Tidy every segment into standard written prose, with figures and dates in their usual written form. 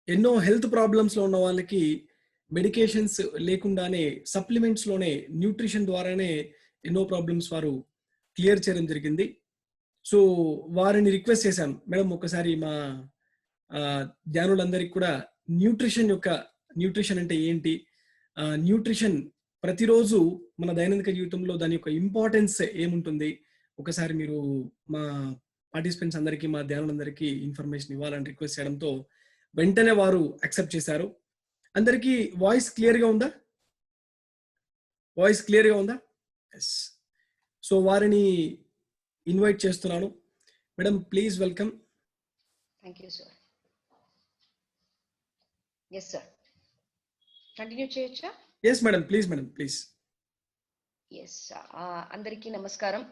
ఎన్నో హెల్త్ ప్రాబ్లమ్స్‌లో ఉన్న వాళ్ళకి మెడికేషన్స్ లేకుండానే సప్లిమెంట్స్‌లోనే న్యూట్రిషన్ ద్వారానే ఎన్నో ప్రాబ్లమ్స్ వారు క్లియర్ చేయడం జరిగింది. సో, వారిని రిక్వెస్ట్ చేశాను. మేడం ఒక్కసారి మా ధ్యానులందరికి కూడా న్యూట్రిషన్ అంటే ఏంటి? న్యూట్రిషన్ ప్రతిరోజు మన దైనందిక జీవితంలో దాని యొక్క ఇంపార్టెన్స్ ఏముంటుంది? ఒకసారి మీరు మా పార్టిసిపెంట్స్ అందరికీ, మా ధ్యానులందరికీ ఇన్ఫర్మేషన్ ఇవ్వాలని రిక్వెస్ట్ చేయడంతో వెంటనే వారు యాక్సెప్ట్ చేశారు. అందరికీ వాయిస్ క్లియర్‌గా ఉందా? వాయిస్ క్లియర్‌గా ఉందా? యెస్. సో, వారిని ఇన్వైట్ చేస్తున్నాను. Madam please welcome. Thank you sir. Yes sir, continue చేయొచ్చా? Yes madam, please madam, please. Yes, అందరికీ నమస్కారం.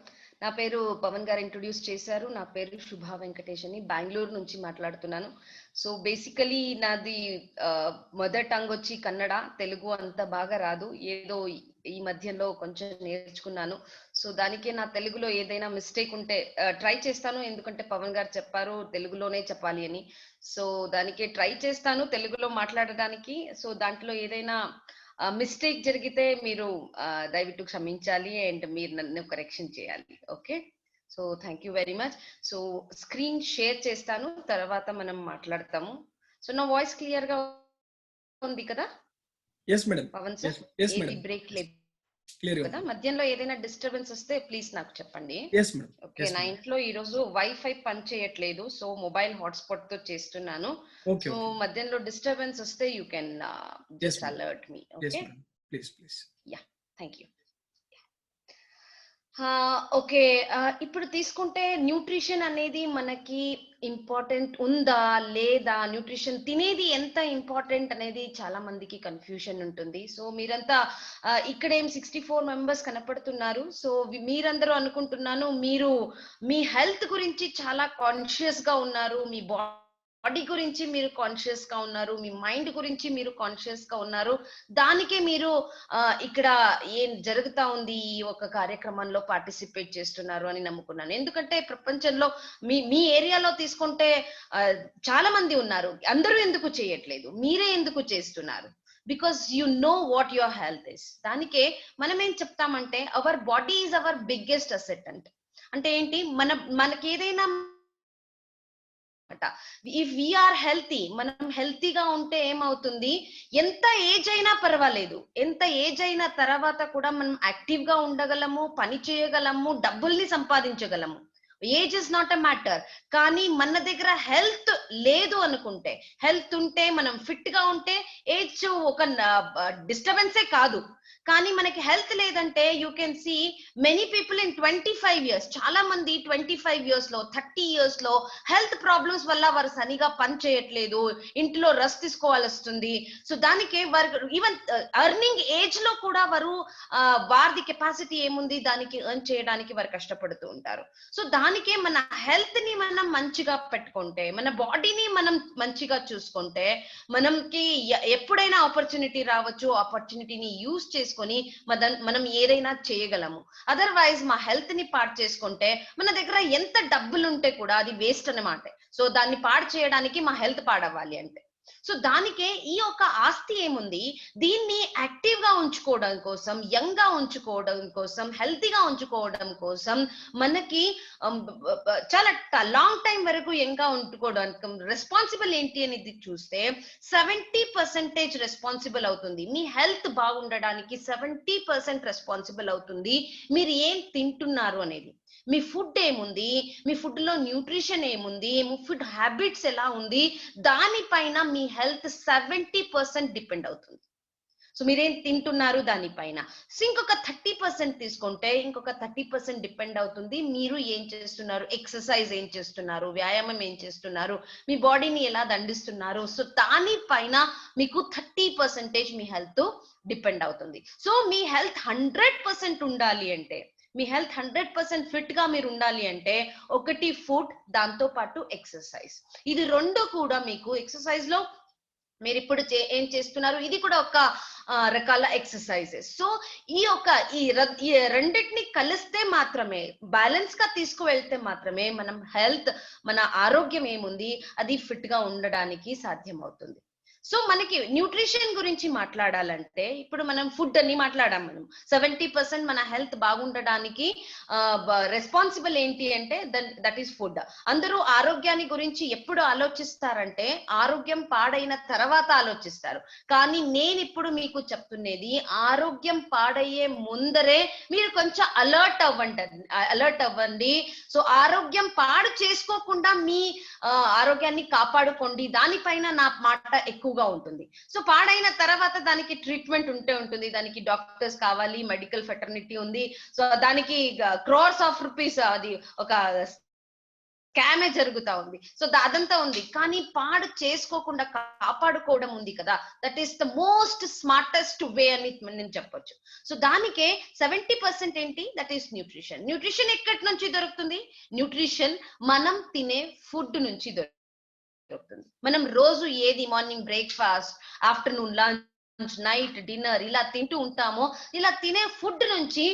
నా పేరు పవన్ గారు ఇంట్రొడ్యూస్ చేశారు. నా పేరు శుభ వెంకటేష్ అని, బెంగళూరు నుంచి మాట్లాడుతున్నాను. సో బేసికలీ నాది మదర్ టంగ్ వచ్చి కన్నడ, తెలుగు అంత బాగా రాదు, ఏదో ఈ మధ్యలో కొంచెం నేర్చుకున్నాను. సో దానికే నా తెలుగులో ఏదైనా మిస్టేక్ ఉంటే ట్రై చేస్తాను, ఎందుకంటే పవన్ గారు చెప్పారు తెలుగులోనే చెప్పాలి అని. సో దానికే ట్రై చేస్తాను తెలుగులో మాట్లాడడానికి. సో దాంట్లో ఏదైనా మిస్టేక్ జరిగితే మీరు దయవిಟ್ಟು క్షమించాలి అండ్ మీరు నన్ను కరెక్షన్ చేయాలి. Okay, so thank you very much. So screen share చేస్తాను, తర్వాత మనం మాట్లాడతాము. సో నా వాయిస్ క్లియర్ గా ఉంది కదా yes madam. Pavan sir? Yes ఏది మేడం, బ్రేక్ లేదు క్లియర్ గా కదా? మధ్యలో ఏదైనా డిస్టర్బెన్స్ వస్తే ప్లీజ్ నాకు చెప్పండి. Yes madam. ఓకే, నా ఇంట్లో ఈ రోజు వైఫై పని చేయట్లేదు, సో మొబైల్ హాట్స్పాట్ తో చేస్తున్నాను. ఓకే, సో మధ్యలో డిస్టర్బెన్స్ వస్తే you can just alert me. Okay, please please. Yeah, thank you. Okay, ఇప్పుడు తీసుకుంటే న్యూట్రిషన్ అనేది మనకి ఇంపార్టెంట్ ఉందా లేదా, న్యూట్రిషన్ తినేది ఎంత ఇంపార్టెంట్ అనేది చాలా మందికి కన్ఫ్యూషన్ ఉంటుంది. సో మీరంతా ఇక్కడేం 64 మెంబర్స్ కనపడుతున్నారు. సో మీరందరూ అనుకుంటున్నాను మీరు మీ హెల్త్ గురించి చాలా కాన్షియస్ గా ఉన్నారు, మీ బాడీ గురించి మీరు కాన్షియస్ గా ఉన్నారు, మీ మైండ్ గురించి మీరు కాన్షియస్ గా ఉన్నారు. దానికే మీరు ఇక్కడ ఏం జరుగుతా ఉంది ఈ ఒక కార్యక్రమంలో పార్టిసిపేట్ చేస్తున్నారు అని నమ్ముకున్నాను. ఎందుకంటే ప్రపంచంలో మీ ఏరియాలో తీసుకుంటే చాలా మంది ఉన్నారు, అందరూ ఎందుకు చేయట్లేదు, మీరే ఎందుకు చేస్తున్నారు? Because you know what your health is. దానికే మనం ఏం చెప్తామంటే our body is our biggest asset. అంటే ఏంటి, మనకి ఏదైనా ఇఫ్ వీఆర్ హెల్తీ, మనం హెల్తీగా ఉంటే ఏమవుతుంది, ఎంత ఏజ్ అయినా పర్వాలేదు, ఎంత ఏజ్ అయిన తర్వాత కూడా మనం యాక్టివ్ గా ఉండగలము, పని చేయగలము, డబ్బుల్ని సంపాదించగలము. Age is not a matter. కానీ మన దగ్గర హెల్త్ లేదు అనుకుంటే, హెల్త్ ఉంటే మనం ఫిట్ గా ఉంటే ఏజ్ ఒక డిస్టర్బెన్సే కాదు. కానీ మనకి హెల్త్ లేదంటే you can see many people in 25 years, చాలా మంది 25 years లో 30 years లో హెల్త్ ప్రాబ్లమ్స్ వల్ల వారు సరిగా పని చేయట్లేదు, ఇంట్లో రెస్ట్ తీసుకోవాల్సి వస్తుంది. సో దానికి వారు ఈవెన్ ఎర్నింగ్ ఏజ్ లో కూడా వారు వారి కెపాసిటీ ఏముంది దానికి ఎర్న్ చేయడానికి వారు కష్టపడుతూ ఉంటారు. సో దానికే మన హెల్త్ ని మనం మంచిగా పెట్టుకుంటే, మన బాడీని మనం మంచిగా చూసుకుంటే, మనకి ఎప్పుడైనా ఆపర్చునిటీ రావచ్చు, ఆపర్చునిటీని యూజ్ చేసుకొని మనం ఏదైనా చేయగలము. అదర్వైజ్ మా హెల్త్ ని పాడు చేసుకుంటే మన దగ్గర ఎంత డబ్బులు ఉంటే కూడా అది వేస్ట్ అన్నమాట. సో దాన్ని పాడు చేయడానికి మా హెల్త్ పాడవ్వాలి అంటే, సో దానికే ఈ యొక్క ఆస్తి ఏముంది, దీన్ని యాక్టివ్ గా ఉంచుకోవడం కోసం, యంగ్ గా ఉంచుకోవడం కోసం, హెల్తీగా ఉంచుకోవడం కోసం మనకి చాలా లాంగ్ టైం వరకు యంగ్ గా ఉంచుకోవడానికి రెస్పాన్సిబుల్ ఏంటి అనేది చూస్తే 70% రెస్పాన్సిబుల్ అవుతుంది. మీ హెల్త్ బాగుండడానికి 70% రెస్పాన్సిబుల్ అవుతుంది మీరు ఏం తింటున్నారు అనేది. మీ ఫుడ్ ఏముంది, మీ ఫుడ్ లో న్యూట్రిషన్ ఏముంది, మీ ఫుడ్ హ్యాబిట్స్ ఎలా ఉంది, దానిపైన మీ హెల్త్ 70% డిపెండ్ అవుతుంది. సో మీరేం తింటున్నారు దానిపైన. సో ఇంకొక 30% తీసుకుంటే ఇంకొక 30% డిపెండ్ అవుతుంది మీరు ఏం చేస్తున్నారు, ఎక్సర్సైజ్ ఏం చేస్తున్నారు, వ్యాయామం ఏం చేస్తున్నారు, మీ బాడీని ఎలా దండిస్తున్నారు. సో దానిపైన మీకు 30% మీ హెల్త్ డిపెండ్ అవుతుంది. సో మీ హెల్త్ 100% ఉండాలి అంటే, మీ హెల్త్ 100% ఫిట్ గా మీరు ఉండాలి అంటే, ఒకటి ఫుడ్, దాంతో పాటు ఎక్సర్సైజ్. ఇది రెండు కూడా మీకు ఎక్సర్సైజ్ లో మీరు ఇప్పుడు ఏం చేస్తున్నారు, ఇది కూడా ఒక రకాల ఎక్సర్సైజెస్. సో ఈ రెండింటిని కలిస్తే మాత్రమే, బ్యాలెన్స్ గా తీసుకువెళ్తే మాత్రమే మనం హెల్త్, మన ఆరోగ్యం ఏముంది అది ఫిట్ గా ఉండడానికి సాధ్యం అవుతుంది. సో మనకి న్యూట్రిషన్ గురించి మాట్లాడాలంటే ఇప్పుడు మనం ఫుడ్ అని మాట్లాడాం. మనం 70% మన హెల్త్ బాగుండడానికి రెస్పాన్సిబుల్ ఏంటి అంటే దట్ ఈస్ ఫుడ్. అందరూ ఆరోగ్యాన్ని గురించి ఎప్పుడు ఆలోచిస్తారంటే ఆరోగ్యం పాడైన తర్వాత ఆలోచిస్తారు. కానీ నేను ఇప్పుడు మీకు చెప్తున్నది ఆరోగ్యం పాడయ్యే ముందరే మీరు కొంచెం అలర్ట్ అవ్వండి. సో ఆరోగ్యం పాడు చేసుకోకుండా మీ ఆరోగ్యాన్ని కాపాడుకోండి. దానిపైన నా మాట ఎక్కువగా ఉంటుంది. సో పాడైన తర్వాత దానికి ట్రీట్మెంట్ ఉంటుంది, దానికి డాక్టర్స్ కావాలి, మెడికల్ ఫెటర్నిటీ ఉంది. సో దానికి క్రోర్స్ ఆఫ్ రూపీస్ అది ఒక స్కామే జరుగుతా ఉంది. సో అదంతా ఉంది. కానీ పాడు చేసుకోకుండా కాపాడుకోవడం ఉంది కదా, that is the most smartest way అని నేను చెప్పొచ్చు. సో దానికే 70% ఏంటి, దట్ ఈస్ న్యూట్రిషన్. న్యూట్రిషన్ ఎక్కడి నుంచి దొరుకుతుంది? న్యూట్రిషన్ మనం తినే ఫుడ్ నుంచి దొరుకుతుంది. మనం రోజు ఏది morning breakfast, afternoon lunch, night dinner ఇలా తింటూ ఉంటామో, ఇలా తినే ఫుడ్ నుంచి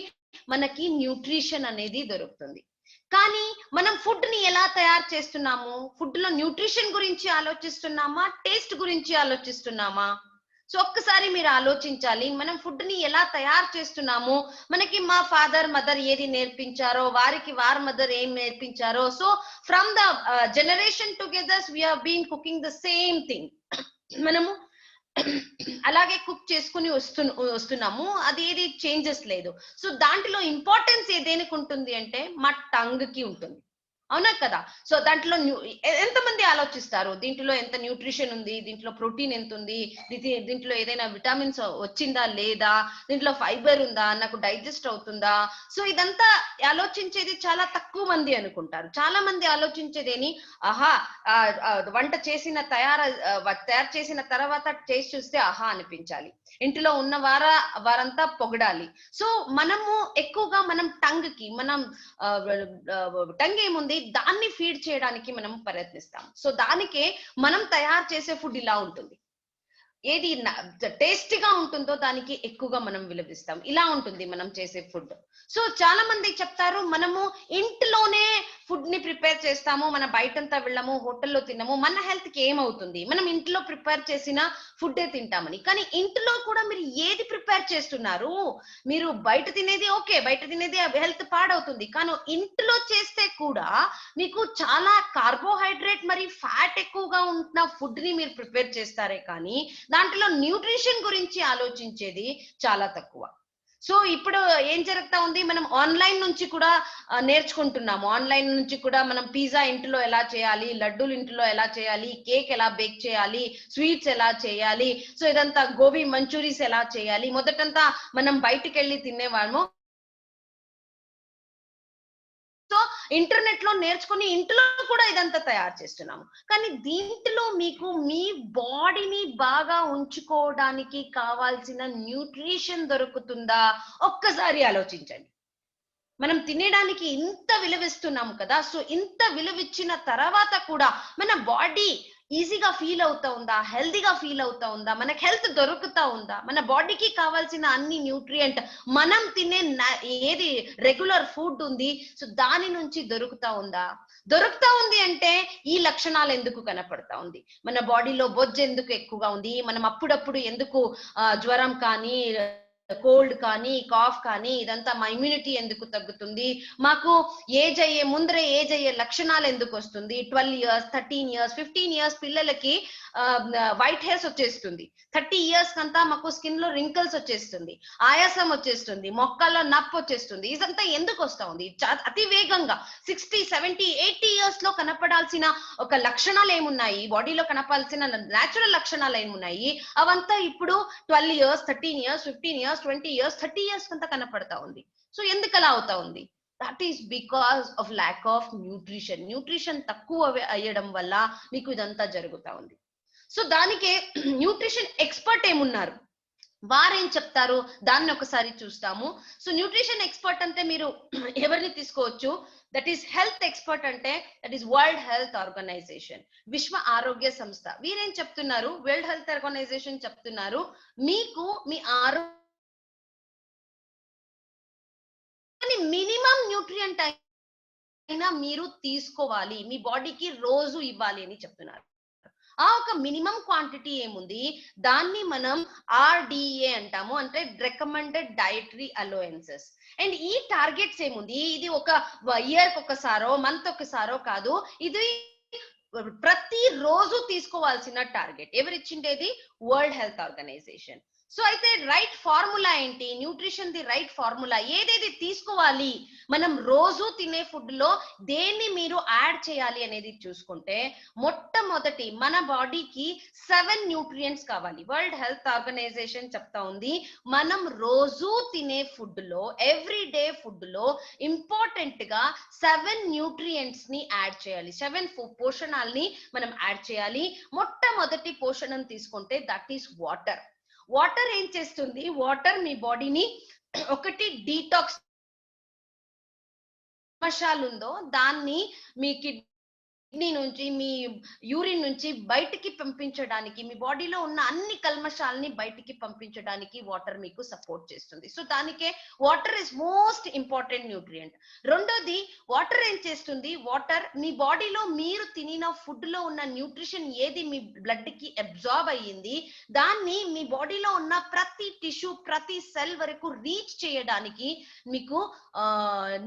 మనకి న్యూట్రిషన్ అనేది దొరుకుతుంది. కానీ మనం ఫుడ్ ని ఎలా తయారు చేస్తున్నాము? ఫుడ్ లో న్యూట్రిషన్ గురించి ఆలోచిస్తున్నామా, టేస్ట్ గురించి ఆలోచిస్తున్నామా? సో ఒక్కసారి మీరు ఆలోచించాలి. మనం ఫుడ్ ని ఎలా తయారు చేస్తున్నాము, మనకి మా ఫాదర్ మదర్ ఏది నేర్పించారో, వారికి వారి మదర్ ఏం నేర్పించారో, so from the generation together we have been cooking the same thing. మనము అలాగే కుక్ చేసుకుని వస్తున్నాము, అది ఏది చేంజెస్ లేదు. సో దాంట్లో ఇంపార్టెన్స్ దేనికి ఉంటుంది అంటే మా టంగ్ కి ఉంటుంది. అవునా కదా? సో దాంట్లో ఎంతమంది ఆలోచిస్తారు దీంట్లో ఎంత న్యూట్రిషన్ ఉంది, దీంట్లో ప్రోటీన్ ఎంత ఉంది, దీంట్లో ఏదైనా విటమిన్స్ వచ్చిందా లేదా, దీంట్లో ఫైబర్ ఉందా, నాకు డైజెస్ట్ అవుతుందా? సో ఇదంతా ఆలోచించేది చాలా తక్కువ మంది అనుకుంటారు. చాలా మంది ఆలోచించేదేని, ఆహా వంట చేసిన తయారు చేసిన తర్వాత టేస్ట్ చూస్తే ఆహా అనిపించాలి, ఇంటిలో ఉన్న వారంతా పొగడాలి. సో మనము ఎక్కువగా మనం టంగ్ కి, మనం టంగ్ ఏముంది దాన్ని ఫీడ్ చేయడానికి మనం ప్రయత్నిస్తాం. సో దానికే మనం తయారు చేసే ఫుడ్ ఇలా ఉంటుంది. ఏది టేస్టీగా ఉంటుందో దానికి ఎక్కువగా మనం విలువిస్తాం. ఇలా ఉంటుంది మనం చేసే ఫుడ్. సో చాలా మంది చెప్తారు మనము ఇంట్లోనే ఫుడ్ ని ప్రిపేర్ చేస్తాము, మన బయటంతా వెళ్ళము, హోటల్లో తినము, మన హెల్త్ కి ఏమవుతుంది, మనం ఇంట్లో ప్రిపేర్ చేసిన ఫుడ్డే తింటామని. కానీ ఇంట్లో కూడా మీరు ఏది ప్రిపేర్ చేస్తున్నారు? మీరు బయట తినేది ఓకే, బయట తినేది హెల్త్ పాడవుతుంది. కానీ ఇంట్లో చేస్తే కూడా మీకు చాలా కార్బోహైడ్రేట్ మరి ఫ్యాట్ ఎక్కువగా ఉన్న ఫుడ్ ని మీరు ప్రిపేర్ చేస్తారే కానీ దాంట్లో న్యూట్రిషన్ గురించి ఆలోచించేది చాలా తక్కువ. సో ఇప్పుడు ఏం జరుగుతా ఉంది, మనం ఆన్లైన్ నుంచి కూడా నేర్చుకుంటున్నాము. ఆన్లైన్ నుంచి కూడా మనం పిజ్జా ఇంట్లో ఎలా చేయాలి, లడ్డూలు ఇంట్లో ఎలా చేయాలి, కేక్ ఎలా బేక్ చేయాలి, స్వీట్స్ ఎలా చేయాలి, సో ఇదంతా గోబీ మంచూరీస్ ఎలా చేయాలి. మొదటంతా మనం బయటికి వెళ్ళి తినేవాళ్ళము. సో ఇంటర్నెట్ లో నేర్చుకుని ఇంట్లో కూడా ఇదంతా తయారు చేస్తున్నాము. కానీ దీంట్లో మీకు మీ బాడీని బాగా ఉంచుకోవడానికి కావాల్సిన న్యూట్రిషన్ దొరుకుతుందా? ఒక్కసారి ఆలోచించండి. మనం తినడానికి ఇంత విలువిస్తున్నాం కదా, సో ఇంత విలువిచ్చిన తర్వాత కూడా మన బాడీ ఈజీగా ఫీల్ అవుతా ఉందా, హెల్దీగా ఫీల్ అవుతా ఉందా, మనకి హెల్త్ దొరుకుతా ఉందా, మన బాడీకి కావాల్సిన అన్ని న్యూట్రియంట్ మనం తినే ఏది రెగ్యులర్ ఫుడ్ ఉంది సో దాని నుంచి దొరుకుతా ఉంది అంటే ఈ లక్షణాలు ఎందుకు కనపడతా ఉంది? మన బాడీలో బొజ్జు ఎందుకు ఎక్కువగా ఉంది, మనం అప్పుడప్పుడు ఎందుకు జ్వరం కానీ, కోల్డ్ కానీ, కాఫ్ కానీ, ఇదంతా మా ఇమ్యూనిటీ ఎందుకు తగ్గుతుంది, మాకు ఏజ్ అయ్యే లక్షణాలు ఎందుకు వస్తుంది? 12 years, 13 years, 15 years పిల్లలకి వైట్ హెయిర్స్ వచ్చేస్తుంది. 30 years కంతా మాకు స్కిన్ లో రింకిల్స్ వచ్చేస్తుంది, ఆయాసం వచ్చేస్తుంది, మొక్కల్లో నప్పు వచ్చేస్తుంది. ఇదంతా ఎందుకు వస్తా ఉంది? అతి వేగంగా 60, 70, 80 years లో కనపడాల్సిన ఒక లక్షణాలు ఏమున్నాయి, బాడీలో కనపాల్సిన నేచురల్ లక్షణాలు ఏమున్నాయి, అవంతా ఇప్పుడు 12 years, 13 years, 15 years, 20 years, 30 years కంతా కనపడతా ఉంది. సో ఎందుకు అలా అవుతా ఉంది? That is because of lack of nutrition. Nutrition తక్కువ అయ్యడం వల్ల మీకు ఇదంతా జరుగుతా ఉంది. సో దానికే న్యూట్రిషన్ ఎక్స్పర్ట్ ఏమున్నారు, వారేం చెప్తారు దాన్ని ఒకసారి చూస్తాము. సో న్యూట్రిషన్ ఎక్స్పర్ట్ అంటే మీరు ఎవరిని తీసుకోవచ్చు, దట్ ఈస్ హెల్త్ ఎక్స్పర్ట్ అంటే that is World Health Organization, విశ్వ ఆరోగ్య సంస్థ. వీరేం చెప్తున్నారు, వరల్డ్ హెల్త్ ఆర్గనైజేషన్ చెప్తున్నారు, మీకు మీ ఆరోగ్య మినిమం న్యూట్రియంట్ అయినా మీరు తీసుకోవాలి, మీ బాడీకి రోజు ఇవ్వాలి అని చెప్తున్నారు. ఆ ఒక మినిమం క్వాంటిటీ ఏముంది, దాన్ని మనం RDA అంటాము, అంటే రికమెండెడ్ డైటరీ అలోయెన్సెస్. అండ్ ఈ టార్గెట్స్ ఏముంది, ఇది ఒక ఇయర్ ఒకసారో మంత్ ఒకసారో కాదు, ఇది ప్రతి రోజు తీసుకోవాల్సిన టార్గెట్. ఎవరిచ్చిండేది, వరల్డ్ హెల్త్ ఆర్గనైజేషన్. సో అయితే రైట్ ఫార్ములా ఏంటి, న్యూట్రిషన్ ది రైట్ ఫార్ములా ఏదేది తీసుకోవాలి, మనం రోజు తినే ఫుడ్ లో దేన్ని మీరు యాడ్ చేయాలి అనేది చూసుకుంటే, మొట్టమొదటి మన బాడీకి 7 న్యూట్రియంట్స్ కావాలి. వరల్డ్ హెల్త్ ఆర్గనైజేషన్ చెప్తా ఉంది, మనం రోజు తినే ఫుడ్ లో, ఎవ్రీ డే ఫుడ్ లో ఇంపార్టెంట్ గా 7 న్యూట్రియంట్స్ ని యాడ్ చేయాలి, 7 పోషణాలని మనం యాడ్ చేయాలి. మొట్టమొదటి పోషణం తీసుకుంటే దట్ ఈస్ వాటర్. వాటర్ ఏం చేస్తుంది, వాటర్ మీ బాడీని ఒకటి డీటాక్స్ ఉందో దాన్ని మీ కిడ్నీ నుంచి, మీ యూరిన్ నుంచి బయటికి పంపించడానికి, మీ బాడీలో ఉన్న అన్ని కల్మషాలని బయటికి పంపించడానికి వాటర్ మీకు సపోర్ట్ చేస్తుంది. సో దానికే water is most important nutrient. రెండోది, వాటర్ ఏం చేస్తుంది, వాటర్ మీ బాడీలో మీరు తినిన ఫుడ్ లో ఉన్న న్యూట్రిషన్ ఏది మీ బ్లడ్ కి అబ్జార్బ్ అయ్యింది, దాన్ని మీ బాడీలో ఉన్న ప్రతి టిష్యూ, ప్రతి సెల్ వరకు రీచ్ చేయడానికి మీకు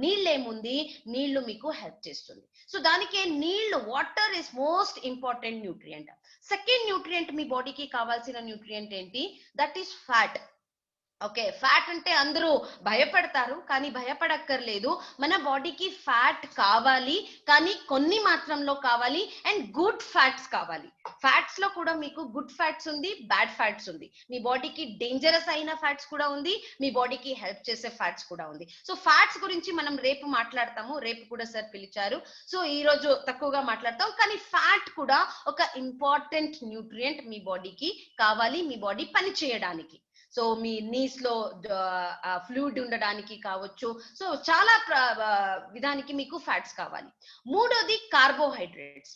నీళ్ళేముంది, నీళ్లు మీకు హెల్ప్ చేస్తుంది. సో దానికే నీళ్లు, water is most important nutrient. Second nutrient మీ బాడీకి కావాల్సిన న్యూట్రియంట్ ఏంటి, that is fat. Okay, fat అంటే అందరూ భయపడతారు, కానీ భయపడక్కర్లేదు. మన బాడీకి ఫ్యాట్ కావాలి, కానీ కొన్ని మాత్రంలో కావాలి, అండ్ గుడ్ ఫ్యాట్స్ కావాలి. ఫ్యాట్స్ లో కూడా మీకు గుడ్ ఫ్యాట్స్ ఉంది, బ్యాడ్ ఫ్యాట్స్ ఉంది. మీ బాడీకి డేంజరస్ అయిన ఫ్యాట్స్ కూడా ఉంది, మీ బాడీకి హెల్ప్ చేసే ఫ్యాట్స్ కూడా ఉంది. సో ఫ్యాట్స్ గురించి మనం రేపు మాట్లాడతాము, రేపు కూడా సార్ పిలిచారు. సో ఈ రోజు తక్కువగా మాట్లాడతాం, కానీ ఫ్యాట్ కూడా ఒక ఇంపార్టెంట్ న్యూట్రియంట్ మీ బాడీకి కావాలి, మీ బాడీ పని చేయడానికి. సో మీ నీస్ లో ఫ్లూయిడ్ ఉండడానికి కావచ్చు, సో చాలా విధానికి మీకు ఫ్యాట్స్ కావాలి. మూడోది కార్బోహైడ్రేట్స్.